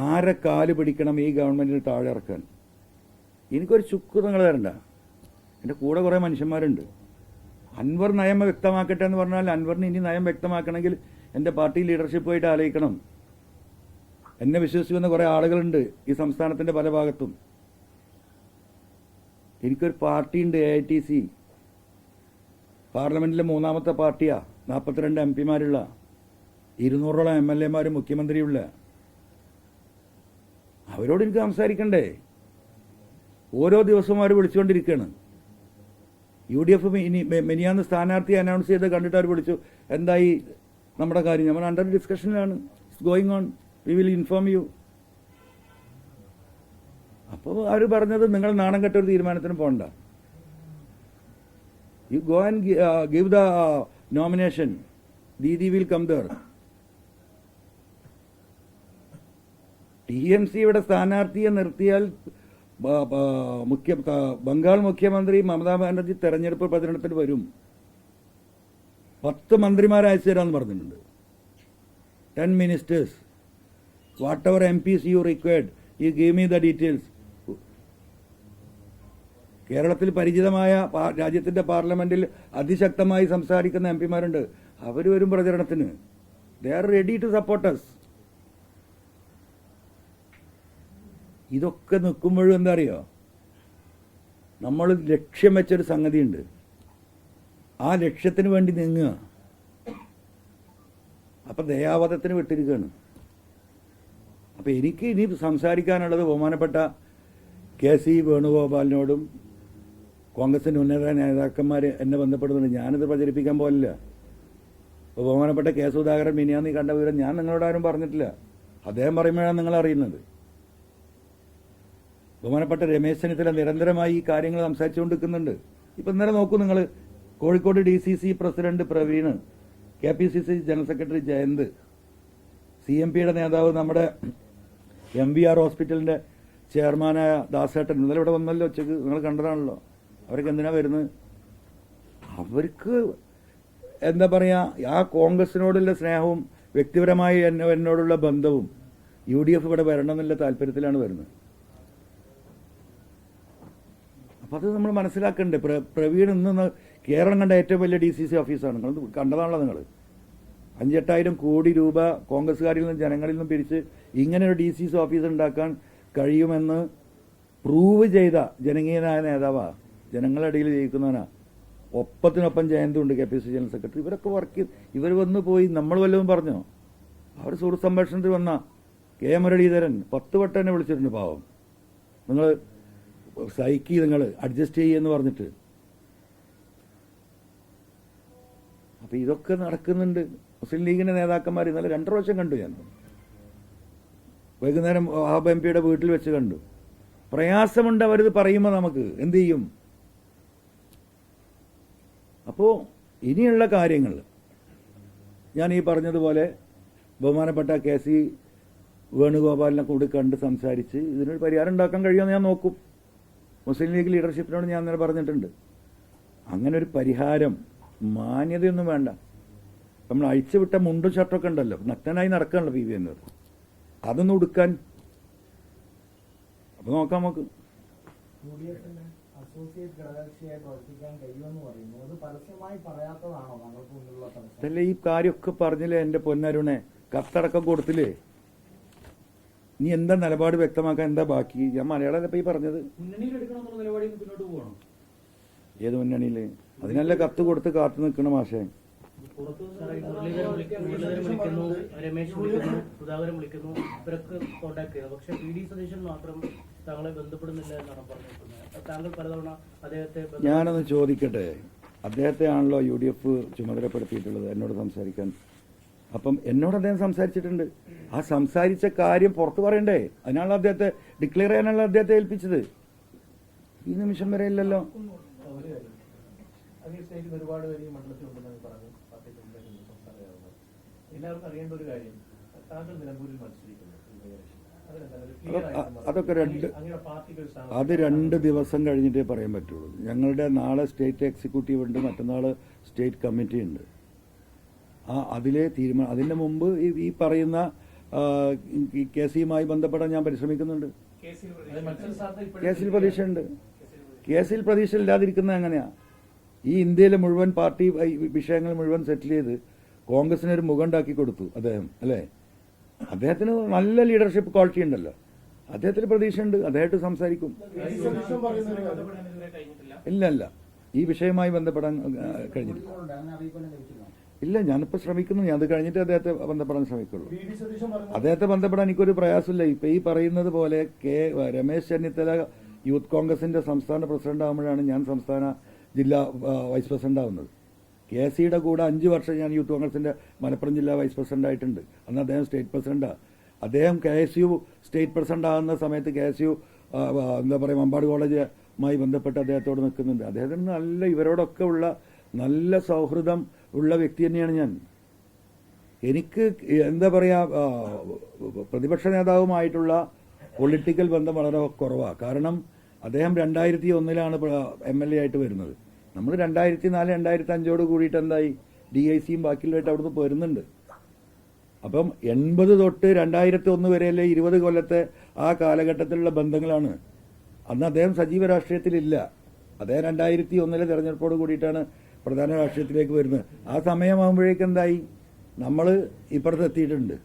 ആരെ കാല് പിടിക്കണം ഈ ഗവൺമെന്റിന് താഴെ ഇറക്കാൻ? എനിക്കൊരു ചുക്ക് നിങ്ങൾ തരണ്ട. എൻ്റെ കൂടെ കുറേ മനുഷ്യന്മാരുണ്ട്. അൻവർ നയം വ്യക്തമാക്കട്ടെ എന്ന് പറഞ്ഞാൽ അൻവറിന് ഇനി നയം വ്യക്തമാക്കണമെങ്കിൽ എൻ്റെ പാർട്ടി ലീഡർഷിപ്പുമായിട്ട് ആലോചിക്കണം. എന്നെ വിശ്വസിക്കുന്ന കുറേ ആളുകളുണ്ട് ഈ സംസ്ഥാനത്തിൻ്റെ പല ഭാഗത്തും. എനിക്കൊരു പാർട്ടിയുണ്ട്, AITC. പാർലമെന്റിലെ 3ാമത്തെ പാർട്ടിയാ. 42 MP-മാരുള്ള, 200ഓളം MLA-മാരും മുഖ്യമന്ത്രിയുള്ള. അവരോട് എനിക്ക് സംസാരിക്കണ്ടേ? ഓരോ ദിവസവും അവർ വിളിച്ചുകൊണ്ടിരിക്കുകയാണ്. UDF ഇനി മെനിയാന്ന് സ്ഥാനാർത്ഥി അനൗൺസ് ചെയ്ത് കണ്ടിട്ട് അവർ വിളിച്ചു, എന്തായി നമ്മുടെ കാര്യം? നമ്മൾ അണ്ടർ ഡിസ്കഷനിലാണ്, it's going on, we will inform you. അപ്പോൾ അവർ പറഞ്ഞത്, നിങ്ങൾ നാണം കെട്ട ഒരു തീരുമാനത്തിന് പോകണ്ട, you go and give the nomination, Didi will come there. TMC ഇവിടെ സ്ഥാനാർത്ഥിയെ നിർത്തിയാൽ ബംഗാൾ മുഖ്യമന്ത്രി മമതാ ബാനർജി തെരഞ്ഞെടുപ്പ് പ്രചരണത്തിൽ വരും. 10 മന്ത്രിമാരെ അയച്ചു തരാമെന്ന് പറഞ്ഞിട്ടുണ്ട്. 10 ministers, whatever MPs you required, you give me the details. കേരളത്തിൽ പരിചിതമായ രാജ്യത്തിന്റെ പാർലമെന്റിൽ അതിശക്തമായി സംസാരിക്കുന്ന MP-മാരുണ്ട്. അവർ വരും പ്രചരണത്തിന്. They are ready to support us. ഇതൊക്കെ നിൽക്കുമ്പോഴും എന്താ അറിയോ, നമ്മൾ ലക്ഷ്യം വെച്ചൊരു സംഗതിയുണ്ട്, ആ ലക്ഷ്യത്തിന് വേണ്ടി നീങ്ങുക. അപ്പം ദയാവധത്തിന് വിട്ടിരിക്കുകയാണ്. അപ്പം എനിക്ക് ഇനി സംസാരിക്കാനുള്ളത് ബഹുമാനപ്പെട്ട KC വേണുഗോപാലിനോടും കോൺഗ്രസിൻ്റെ ഉന്നത നേതാക്കന്മാർ എന്നെ ബന്ധപ്പെടുന്നുണ്ട്. ഞാനിത് പ്രചരിപ്പിക്കാൻ പോലില്ല. അപ്പോൾ ബഹുമാനപ്പെട്ട K സുധാകരൻ മിനിയാന്ന് കണ്ട വിവരം ഞാൻ നിങ്ങളോട് ആരും പറഞ്ഞിട്ടില്ല. അദ്ദേഹം പറയുമ്പോഴാണ് നിങ്ങൾ അറിയുന്നത്. ബഹുമാനപ്പെട്ട രമേശ് ചെന്നിത്തല നിരന്തരമായി ഈ കാര്യങ്ങൾ സംസാരിച്ചുകൊണ്ടിരിക്കുന്നുണ്ട്. ഇപ്പം ഇന്നലെ നോക്കൂ നിങ്ങൾ, Kozhikode DCC president Praveen, KPCC general secretary Jayanth, CMPയുടെ നേതാവ് നമ്മുടെ MVR ഹോസ്പിറ്റലിൻ്റെ ചെയർമാനായ ദാസേട്ടൻ ഇന്നലെ ഇവിടെ വന്നല്ലോ ഉച്ചക്ക്, നിങ്ങൾ കണ്ടതാണല്ലോ. അവർക്ക് എന്തിനാ വരുന്നത്? അവർക്ക് എന്താ പറയുക, ആ കോൺഗ്രസിനോടുള്ള സ്നേഹവും വ്യക്തിപരമായി എന്നോടുള്ള ബന്ധവും UDF ഇവിടെ വരണമെന്നുള്ള താല്പര്യത്തിലാണ് വരുന്നത്. അപ്പം അത് നമ്മൾ മനസ്സിലാക്കണ്ടേ? പ്രവീൺ ഇന്ന് കേരളം കണ്ട ഏറ്റവും വലിയ DCC ഓഫീസാണ്. നിങ്ങൾ കണ്ടതാണല്ലോ. നിങ്ങൾ 5-8,000 കോടി രൂപ കോൺഗ്രസ്സുകാരിൽ നിന്നും ജനങ്ങളിൽ നിന്നും പിരിച്ച് ഇങ്ങനെ ഒരു DCC ഓഫീസ് ഉണ്ടാക്കാൻ കഴിയുമെന്ന് പ്രൂവ് ചെയ്ത ജനകീയനായ നേതാവാ, ജനങ്ങളുടെ ഇടയിൽ ജയിക്കുന്നവനാ. ഒപ്പത്തിനൊപ്പം ജയന്തുണ്ട് KPCC ജനറൽ സെക്രട്ടറി. ഇവരൊക്കെ വർക്ക് ചെയ്ത് ഇവർ വന്നു പോയി. നമ്മൾ വല്ലതും പറഞ്ഞോ? അവർ സുഹൃത്ത് സംഭാഷണത്തിൽ വന്ന മുരളീധരൻ 10 വട്ടം എന്നെ വിളിച്ചിട്ടുണ്ട്. പാവം, നിങ്ങൾ സൈക്കി, നിങ്ങൾ അഡ്ജസ്റ്റ് ചെയ്യുമെന്ന് പറഞ്ഞിട്ട്. അപ്പം ഇതൊക്കെ നടക്കുന്നുണ്ട്. മുസ്ലിം ലീഗിന്റെ നേതാക്കന്മാർ ഇന്നലെ 2 പ്രാവശ്യം കണ്ടു ഞാൻ. വൈകുന്നേരം വഹാബ് MP യുടെ വീട്ടിൽ വെച്ച് കണ്ടു. പ്രയാസമുണ്ട് അവരിത് പറയുമ്പോൾ നമുക്ക് എന്ത് ചെയ്യും? അപ്പോൾ ഇനിയുള്ള കാര്യങ്ങൾ ഞാൻ ഈ പറഞ്ഞതുപോലെ ബഹുമാനപ്പെട്ട KC വേണുഗോപാലിനെ കൂടി കണ്ട് സംസാരിച്ച് ഇതിനൊരു പരിഹാരം ഉണ്ടാക്കാൻ കഴിയുമെന്ന് ഞാൻ നോക്കും. മുസ്ലിം ലീഗ് ലീഡർഷിപ്പിനോട് ഞാൻ ഇന്നലെ പറഞ്ഞിട്ടുണ്ട്. അങ്ങനെ ഒരു പരിഹാരം, മാന്യതയൊന്നും വേണ്ട. നമ്മൾ അഴിച്ചുവിട്ട മുണ്ടും ഷർട്ടൊക്കെ ഉണ്ടല്ലോ, നഗ്നനായി നടക്കാണല്ലോ PV എന്നത്, അതൊന്നും ഉടുക്കാൻ. അപ്പൊ നോക്കാം നമുക്ക്. അതല്ലേ ഈ കാര്യമൊക്കെ പറഞ്ഞില്ലേ എന്റെ പൊന്നരുണെ, കത്തടക്കം കൊടുത്തില്ലേ? നീ എന്താ നിലപാട് വ്യക്തമാക്കാൻ എന്താ ബാക്കി? ഞാൻ മലയാളം ഇപ്പൊ ഈ പറഞ്ഞത്. ഏത് മുന്നണിയില്? അതിനല്ല കത്ത് കൊടുത്ത് കാത്തു നിൽക്കണം മാഷേ. ഞാനൊന്ന് ചോദിക്കട്ടെ, അദ്ദേഹത്തെ ആണല്ലോ UDF ചുമതലപ്പെടുത്തിയിട്ടുള്ളത് എന്നോട് സംസാരിക്കാൻ. അപ്പം എന്നോട് അദ്ദേഹം സംസാരിച്ചിട്ടുണ്ട്. ആ സംസാരിച്ച കാര്യം പുറത്തു പറയണ്ടേ? അതിനാണല്ലോ അദ്ദേഹത്തെ ഡിക്ലെയർ ചെയ്യാനാണല്ലോ അദ്ദേഹത്തെ ഏൽപ്പിച്ചത്. ഈ നിമിഷം വരെ ഇല്ലല്ലോ. ഒരുപാട് പേര് ഈ മണ്ഡലത്തിലുണ്ടെന്ന് പറഞ്ഞു. എല്ലാവർക്കും അറിയേണ്ട ഒരു കാര്യം, താങ്കൾ നിലമ്പൂരിൽ മത്സരിക്കുന്നു. അതൊക്കെ അത് 2 ദിവസം കഴിഞ്ഞിട്ടേ പറയാൻ പറ്റുള്ളൂ. ഞങ്ങളുടെ നാളെ സ്റ്റേറ്റ് എക്സിക്യൂട്ടീവ് ഉണ്ട്, മറ്റന്നാൾ സ്റ്റേറ്റ് കമ്മിറ്റി ഉണ്ട്. അതിലെ തീരുമാനം, അതിന്റെ മുമ്പ് ഈ പറയുന്ന കേസുമായി ബന്ധപ്പെടാൻ ഞാൻ പരിശ്രമിക്കുന്നുണ്ട്. കേസിൽ പ്രതീക്ഷയുണ്ട്. കേസിൽ പ്രതീക്ഷ ഇല്ലാതിരിക്കുന്നത് എങ്ങനെയാ? ഈ ഇന്ത്യയിലെ മുഴുവൻ പാർട്ടി വിഷയങ്ങൾ മുഴുവൻ സെറ്റിൽ ചെയ്ത് കോൺഗ്രസിനൊരു മുഖം ഉണ്ടാക്കി കൊടുത്തു അദ്ദേഹം, അല്ലേ? അദ്ദേഹത്തിന് നല്ല ലീഡർഷിപ്പ് ക്വാളിറ്റി ഉണ്ടല്ലോ. അദ്ദേഹത്തിന് പ്രതീക്ഷയുണ്ട്, അദ്ദേഹമായിട്ട് സംസാരിക്കും. ഇല്ല, ഈ വിഷയവുമായി ബന്ധപ്പെടാൻ കഴിഞ്ഞിട്ടില്ല. ഇല്ല, ഞാനിപ്പോൾ ശ്രമിക്കുന്നു. ഞാൻ അത് കഴിഞ്ഞിട്ട് അദ്ദേഹത്തെ ബന്ധപ്പെടാൻ ശ്രമിക്കുള്ളൂ. അദ്ദേഹത്തെ ബന്ധപ്പെടാൻ എനിക്കൊരു പ്രയാസമില്ല. ഇപ്പൊ ഈ പറയുന്നത് പോലെ രമേശ് ചെന്നിത്തല യൂത്ത് കോൺഗ്രസിന്റെ സംസ്ഥാന പ്രസിഡന്റ് ആകുമ്പോഴാണ് ഞാൻ സംസ്ഥാന ജില്ലാ വൈസ് പ്രസിഡന്റ് ആവുന്നത്. KCയുടെ കൂടെ 5 വർഷം ഞാൻ യൂത്ത് കോൺഗ്രസിന്റെ മലപ്പുറം ജില്ലാ വൈസ് പ്രസിഡന്റ് ആയിട്ടുണ്ട്. അന്ന് അദ്ദേഹം സ്റ്റേറ്റ് പ്രസിഡന്റാണ്. അദ്ദേഹം KSU സ്റ്റേറ്റ് പ്രസിഡന്റ് ആകുന്ന സമയത്ത് KSU എന്താ പറയുക, മമ്പാട് കോളേജുമായി ബന്ധപ്പെട്ട് അദ്ദേഹത്തോട് നിൽക്കുന്നുണ്ട്. അദ്ദേഹത്തിന് നല്ല, ഇവരോടൊക്കെ ഉള്ള നല്ല സൗഹൃദം ഉള്ള വ്യക്തി തന്നെയാണ് ഞാൻ. എനിക്ക് എന്താ പറയാ, പ്രതിപക്ഷ നേതാവുമായിട്ടുള്ള പൊളിറ്റിക്കൽ ബന്ധം വളരെ കുറവാണ്. കാരണം അദ്ദേഹം 2001 MLA ആയിട്ട് വരുന്നത്. നമ്മൾ 2004, 2005 കൂടിയിട്ട് എന്തായി, DICയും ബാക്കിയുള്ളതായിട്ട് അവിടുന്ന് പോരുന്നുണ്ട്. അപ്പം 80 തൊട്ട് 2001 വരെയല്ലേ 20 കൊല്ലത്തെ ആ കാലഘട്ടത്തിലുള്ള ബന്ധങ്ങളാണ്. അന്ന് അദ്ദേഹം സജീവ രാഷ്ട്രീയത്തിലില്ല. അദ്ദേഹം 2001 തെരഞ്ഞെടുപ്പോട് കൂടിയിട്ടാണ് പ്രധാന രാഷ്ട്രീയത്തിലേക്ക് വരുന്നത്. ആ സമയമാകുമ്പോഴേക്ക് എന്തായി, നമ്മൾ ഇപ്പുറത്ത് എത്തിയിട്ടുണ്ട്.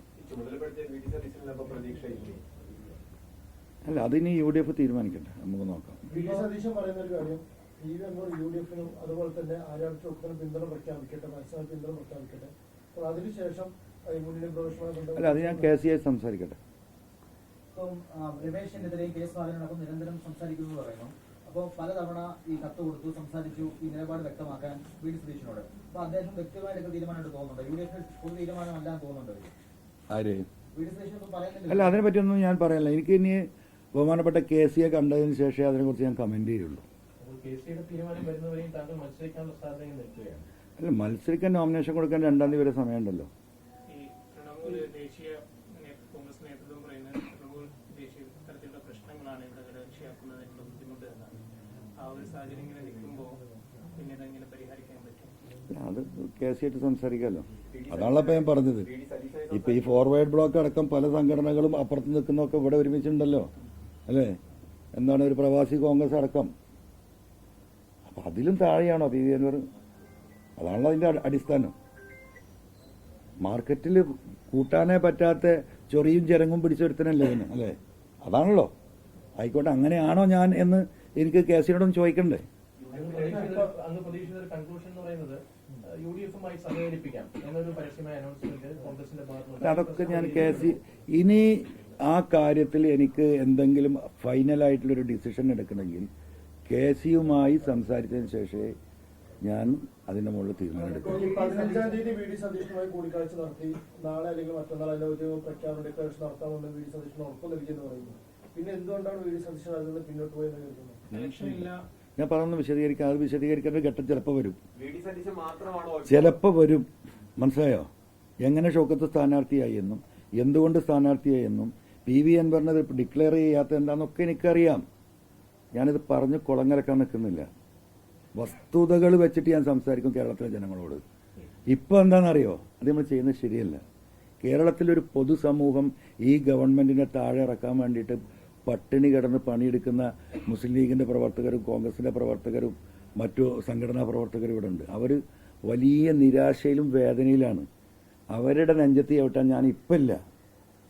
അല്ല, അതിന് UDF തീരുമാനിക്കട്ടെ, നമുക്ക് നോക്കാം. അതുപോലെ തന്നെ ആര്യാടനും പിന്തുണ പ്രഖ്യാപിക്കട്ടെ, മത്സരം പിന്തുണ പ്രഖ്യാപിക്കട്ടെ. അതിനുശേഷം അല്ല, അത് ഞാൻ KC സംസാരിക്കട്ടെ. രമേശ് ചെന്നിത്തലയും KS ബാലനോടൊപ്പം നിരന്തരം സംസാരിക്കുന്നു പറയുന്നു. അപ്പോൾ പലതവണ ഈ കത്ത് കൊടുത്തു, സംസാരിച്ചു, ഈ നിലപാട് വ്യക്തമാക്കാൻ VD സതീശനോട്. അപ്പൊ അദ്ദേഹം വ്യക്തമായിട്ട് തീരുമാനമായിട്ട് തോന്നുന്നുണ്ട്. UDF ഒരു തീരുമാനമല്ലാന്ന് തോന്നുന്നുണ്ട്. ആര്? VD സതീശൻ ഒന്നും പറയുന്നില്ല. അല്ല, അതിനെ പറ്റിയൊന്നും ഞാൻ പറയാനില്ല. എനിക്ക് ഇനി ബഹുമാനപ്പെട്ട KCയെ കണ്ടതിന് ശേഷം അതിനെക്കുറിച്ച് ഞാൻ കമന്റ് ചെയ്യുള്ളൂ. അല്ല, മത്സരിക്കാൻ നോമിനേഷൻ കൊടുക്കാൻ 2-ാം തീയതി വരെ സമയമുണ്ടല്ലോ. അത് KC ആയിട്ട് സംസാരിക്കാമല്ലോ. അതാണല്ലോ ഇപ്പൊ ഞാൻ പറഞ്ഞത്. ഇപ്പൊ ഈ ഫോർവേഡ് ബ്ലോക്ക് അടക്കം പല സംഘടനകളും അപ്പുറത്ത് നിൽക്കുന്നൊക്കെ ഇവിടെ ഒരുമിച്ചുണ്ടല്ലോ, അല്ലേ? എന്താണ്, ഒരു പ്രവാസി കോൺഗ്രസ് അടക്കം. അപ്പൊ അതിലും താഴെയാണോ PV അൻവർ? അതാണല്ലോ അതിന്റെ അടിസ്ഥാനം. മാർക്കറ്റിൽ കൂട്ടാനേ പറ്റാത്ത ചൊറിയും ചിരങ്ങും പിടിച്ചെടുത്തനല്ലേ, അല്ലേ? അതാണല്ലോ. ആയിക്കോട്ടെ, അങ്ങനെയാണോ ഞാൻ എന്ന് എനിക്ക് കേസിനോടൊന്ന് ചോദിക്കണ്ടേ? അങ്ങ് പ്രതീക്ഷിച്ച ഒരു കൺക്ലൂഷൻ എന്ന് പറയുന്നത് UDF-മായി സഹകരിപ്പിക്കാം എന്നൊരു പരസ്യമായ അനൗൺസ്മെന്റ് കോൺഗ്രസിന്റെ ഭാഗത്തുനിന്ന്. അതൊക്കെ ഞാൻ ഇനി ആ കാര്യത്തിൽ എനിക്ക് എന്തെങ്കിലും ഫൈനലായിട്ടുള്ളൊരു ഡിസിഷൻ എടുക്കണമെങ്കിൽ KCയുമായി സംസാരിച്ചതിന് ശേഷമേ ഞാൻ അതിന്റെ മുകളിൽ തീരുമാനം എടുക്കും. 15-ാം തീയതി വി ഡി സതീഷനുമായി കൂടിക്കാഴ്ച നടത്തി നാളെ അല്ലെങ്കിൽ മറ്റന്നാൾ അതിന്റെ ഒരു പ്രഖ്യാപന ഡിക്ലറേഷൻ നടത്താമെന്ന് വി ഡി സതീഷന് ഉറപ്പ് നൽകിയെന്ന് പറയുന്നു. പിന്നെ എന്തുകൊണ്ടാണ് വി ഡി സതീശൻ അതിൽ നിന്ന് പിന്നോട്ട് പോയെന്ന് കരുതുന്നത്? ഞാൻ പറഞ്ഞു വിശദീകരിക്കാം. അത് വിശദീകരിക്കേണ്ട ഘട്ടം ചിലപ്പോൾ വരും, ചിലപ്പോൾ വരും. മനസ്സിലായോ? എങ്ങനെ ഷൗക്കത്ത് സ്ഥാനാർത്ഥിയായി എന്നും എന്തുകൊണ്ട് സ്ഥാനാർത്ഥിയായി എന്നും PV അൻവറിനത് ഡിക്ലെയർ ചെയ്യാത്ത എന്താണെന്നൊക്കെ എനിക്കറിയാം. ഞാനിത് പറഞ്ഞ് കുളങ്ങരക്കാൻ നിൽക്കുന്നില്ല. വസ്തുതകൾ വെച്ചിട്ട് ഞാൻ സംസാരിക്കും കേരളത്തിലെ ജനങ്ങളോട്. ഇപ്പോൾ എന്താണെന്നറിയോ, അത് നമ്മൾ ചെയ്യുന്നത് ശരിയല്ല. കേരളത്തിലൊരു പൊതുസമൂഹം ഈ ഗവൺമെന്റിനെ താഴെ ഇറക്കാൻ വേണ്ടിയിട്ട് പട്ടിണി കിടന്ന് പണിയെടുക്കുന്ന മുസ്ലിം ലീഗിന്റെ പ്രവർത്തകരും കോൺഗ്രസിന്റെ പ്രവർത്തകരും മറ്റു സംഘടനാ പ്രവർത്തകരും ഇവിടെ ഉണ്ട്. അവർ വലിയ നിരാശയിലും വേദനയിലാണ്. അവരുടെ നെഞ്ചത്തി ചവിട്ടാൻ ഞാൻ ഇപ്പില്ല.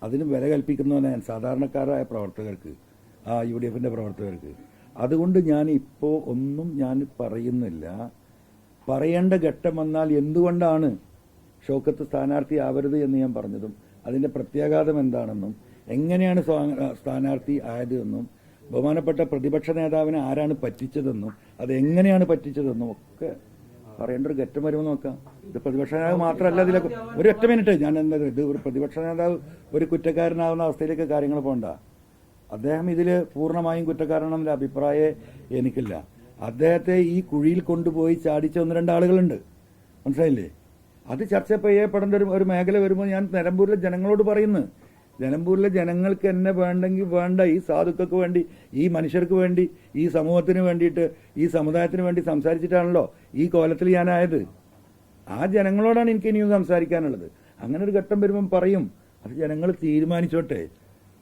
അതിന് വില കൽപ്പിക്കുന്നവനാണ് ഞാൻ സാധാരണക്കാരായ പ്രവർത്തകർക്ക്, UDFന്റെ പ്രവർത്തകർക്ക്. അതുകൊണ്ട് ഞാൻ ഇപ്പോൾ ഒന്നും ഞാൻ പറയുന്നില്ല. പറയേണ്ട ഘട്ടം വന്നാൽ എന്തുകൊണ്ടാണ് ഷൗക്കത്ത് സ്ഥാനാർത്ഥി ആവരുത് എന്ന് ഞാൻ പറഞ്ഞതും അതിന്റെ പ്രത്യാഘാതം എന്താണെന്നും എങ്ങനെയാണ് സ്ഥാനാർത്ഥി ആയതെന്നും ബഹുമാനപ്പെട്ട പ്രതിപക്ഷ നേതാവിനെ ആരാണ് പറ്റിച്ചതെന്നും അത് എങ്ങനെയാണ് പറ്റിച്ചതെന്നും ഒക്കെ പറയേണ്ട ഒരു ഘട്ടം വരുമ്പോൾ നോക്കാം. ഇത് പ്രതിപക്ഷ നേതാവ് മാത്രമല്ല, ഇതിലൊക്കെ ഒരു ഒറ്റ മിനിറ്റ് ഞാൻ എന്താ ഇത് ഒരു പ്രതിപക്ഷ നേതാവ് ഒരു കുറ്റക്കാരനാവുന്ന അവസ്ഥയിലേക്ക് കാര്യങ്ങൾ പോകണ്ട. അദ്ദേഹം ഇതിൽ പൂർണ്ണമായും കുറ്റക്കാരനെന്ന അഭിപ്രായം എനിക്കില്ല. അദ്ദേഹത്തെ ഈ കുഴിയിൽ കൊണ്ടുപോയി ചാടിച്ച 1-2 ആളുകളുണ്ട്. മനസ്സിലായില്ലേ? അത് ചർച്ച ചെയ്യപ്പെടേണ്ട ഒരു മേഖല വരുമ്പോൾ ഞാൻ നിലമ്പൂരിലെ ജനങ്ങളോട് പറയുന്നു, നിലമ്പൂരിലെ ജനങ്ങൾക്ക് എന്നെ വേണ്ടെങ്കിൽ വേണ്ട, ഈ സാധുക്കൾക്ക് വേണ്ടി, ഈ മനുഷ്യർക്ക് വേണ്ടി, ഈ സമൂഹത്തിന് വേണ്ടിയിട്ട്, ഈ സമുദായത്തിന് വേണ്ടി സംസാരിച്ചിട്ടാണല്ലോ ഈ കോലത്തിൽ ഞാനായത്. ആ ജനങ്ങളോടാണ് എനിക്ക് ഇനിയും സംസാരിക്കാനുള്ളത്. അങ്ങനെ ഒരു ഘട്ടം വരുമ്പം പറയും. അത് ജനങ്ങൾ തീരുമാനിച്ചോട്ടെ.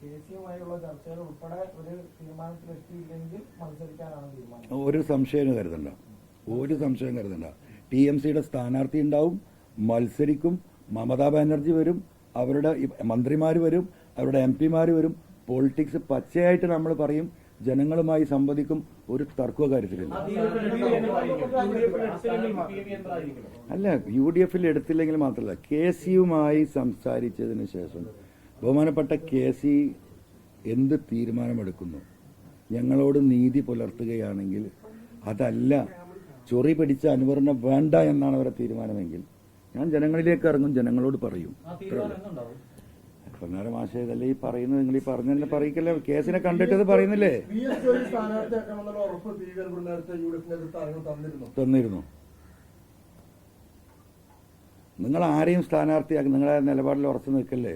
KCയുമായുള്ള ചർച്ചകൾ ഉൾപ്പെടെ ഒരു തീരുമാനത്തിലെത്തിയില്ലെങ്കിൽ മത്സരിക്കാനാണ് തീരുമാനം. ഒരു സംശയം കരുതണ്ട. TMCയുടെ സ്ഥാനാർത്ഥി ഉണ്ടാവും, മത്സരിക്കും. മമതാ ബാനർജി വരും, അവരുടെ മന്ത്രിമാർ വരും, അവരുടെ MP-മാർ വരും. പൊളിറ്റിക്സ് പച്ചയായിട്ട് നമ്മൾ പറയും, ജനങ്ങളുമായി സംവദിക്കും. ഒരു തർക്ക കാര്യത്തിലില്ല. അല്ല, UDFൽ എടുത്തില്ലെങ്കിൽ മാത്രമല്ല, KCയുമായി സംസാരിച്ചതിന് ശേഷം ബഹുമാനപ്പെട്ട KC എന്ത് തീരുമാനമെടുക്കുന്നു, ഞങ്ങളോട് നീതി പുലർത്തുകയാണെങ്കിൽ, അതല്ല ചൊറി പിടിച്ച അൻവറിനെ വേണ്ട എന്നാണ് അവരുടെ തീരുമാനമെങ്കിൽ ഞാൻ ജനങ്ങളിലേക്ക് ഇറങ്ങും, ജനങ്ങളോട് പറയും. പൊന്നാര മാഷേ, ഇതല്ലേ ഈ പറയുന്നത്? നിങ്ങൾ ഈ പറഞ്ഞെന്നെ പറയിക്കല്ലേ? കേസിനെ കണ്ടിട്ട് പറയുന്നില്ലേ? തന്നിരുന്നു. നിങ്ങൾ ആരെയും സ്ഥാനാർത്ഥിയാക്കി നിങ്ങളെ നിലപാടിൽ ഉറച്ചു നിൽക്കല്ലേ?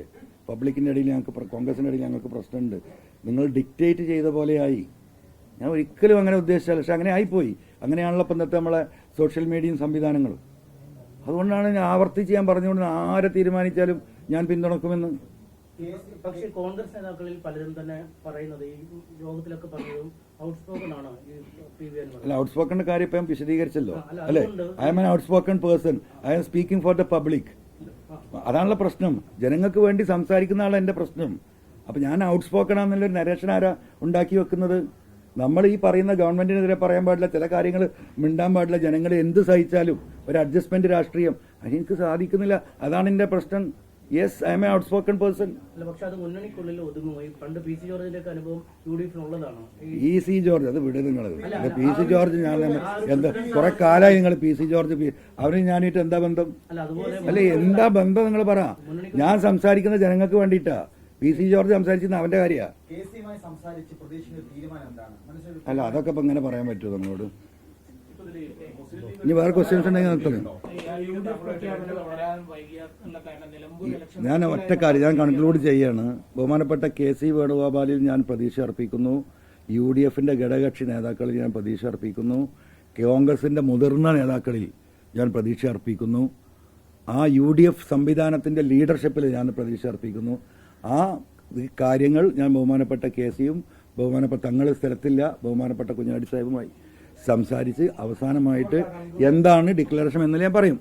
പബ്ലിക്കിന്റെ ഇടയിൽ ഞങ്ങൾക്ക്, കോൺഗ്രസിന്റെ ഇടയിൽ ഞങ്ങൾക്ക് പ്രശ്നമുണ്ട്. നിങ്ങൾ ഡിക്റ്റേറ്റ് ചെയ്ത പോലെയായി. ഞാൻ ഒരിക്കലും അങ്ങനെ ഉദ്ദേശിച്ചല്ല, പക്ഷെ അങ്ങനെ ആയിപ്പോയി. അങ്ങനെയാണല്ലോ ഇപ്പം ഇന്നത്തെ നമ്മളെ സോഷ്യൽ മീഡിയയും സംവിധാനങ്ങളും. അതുകൊണ്ടാണ് ഞാൻ ആവർത്തിച്ച് ഞാൻ പറഞ്ഞുകൊണ്ട് ആരെ തീരുമാനിച്ചാലും ഞാൻ പിന്തുണക്കുമെന്ന്. പക്ഷേ കോൺഗ്രസ് നേതാക്കളിൽ പലരും തന്നെ പറയുന്നത്, ഈ യോഗത്തിലൊക്കെ പറഞ്ഞതും ഔട്ട്സ്പോക്കൺ ആണ് PV അൻവർ. അല്ല, ഔട്ട്സ്പോക്കണിന്റെ കാര്യം ഇപ്പം വിശദീകരിച്ചല്ലോ അല്ലെ? I M an outspoken person, I M speaking for the public. അതാണല്ലോ പ്രശ്നം. ജനങ്ങൾക്ക് വേണ്ടി സംസാരിക്കുന്ന ആളാണ് എന്റെ പ്രശ്നം. അപ്പൊ ഞാൻ ഔട്ട്സ്പോക്കൺ ആണെന്നുള്ളൊരു നരേഷൻ ആരാ ഉണ്ടാക്കി വെക്കുന്നത്? നമ്മൾ ഈ പറയുന്ന ഗവൺമെന്റിനെതിരെ പറയാൻ പാടില്ല, ചില കാര്യങ്ങൾ മിണ്ടാൻ പാടില്ല. ജനങ്ങൾ എന്ത് സഹിച്ചാലും ഒരു അഡ്ജസ്റ്റ്മെന്റ് രാഷ്ട്രീയം അതെനിക്ക് സാധിക്കുന്നില്ല. അതാണ് എന്റെ പ്രശ്നം. Yes, I M A outspoken person. അല്ല, പക്ഷെ അത് മുന്നണിക്കുള്ളിൽ ഒതുങ്ങുമായി. പണ്ട് PC ജോർജിന്റെ അനുഭവം UDFനുള്ളതാണ്. PC ജോർജ് അത് വിട് നിങ്ങൾ. PC ജോർജ് ഞാൻ എന്താ കുറെ കാലമായി നിങ്ങൾ PC ജോർജ് അവന് ഞാനിട്ട് എന്താ ബന്ധം? അല്ല, എന്താ ബന്ധം നിങ്ങൾ പറ. ഞാൻ സംസാരിക്കുന്ന ജനങ്ങൾക്ക് വേണ്ടിയിട്ടാ. PC ജോർജ് സംസാരിക്കുന്ന അവന്റെ കാര്യ. അല്ല, അതൊക്കെ ഇപ്പൊ ഇങ്ങനെ പറയാൻ പറ്റുമോ നമ്മളോട്? ഇനി വേറെ ക്വസ്റ്റ്യൻസ് ഉണ്ടെങ്കിൽ നിർത്തണം. ഞാൻ ഒറ്റ കാര്യം ഞാൻ കൺക്ലൂഡ് ചെയ്യാണ്. ബഹുമാനപ്പെട്ട KC വേണുഗോപാലിൽ ഞാൻ പ്രതീക്ഷ അർപ്പിക്കുന്നു. UDFന്റെ ഘടകകക്ഷി നേതാക്കളിൽ ഞാൻ പ്രതീക്ഷ അർപ്പിക്കുന്നു. കോൺഗ്രസിന്റെ മുതിർന്ന നേതാക്കളിൽ ഞാൻ പ്രതീക്ഷ അർപ്പിക്കുന്നു. ആ UDF സംവിധാനത്തിന്റെ ലീഡർഷിപ്പിൽ ഞാൻ പ്രതീക്ഷ അർപ്പിക്കുന്നു. ആ കാര്യങ്ങൾ ഞാൻ ബഹുമാനപ്പെട്ട KCയും ബഹുമാനപ്പെട്ട തങ്ങൾ സ്ഥലത്തില്ല ബഹുമാനപ്പെട്ട കുഞ്ഞാടി സാഹിബുമായി സംസാരിച്ച് അവസാനമായിട്ട് എന്താണ് ഡിക്ലറേഷൻ എന്നല്ലേ ഞാൻ പറയും.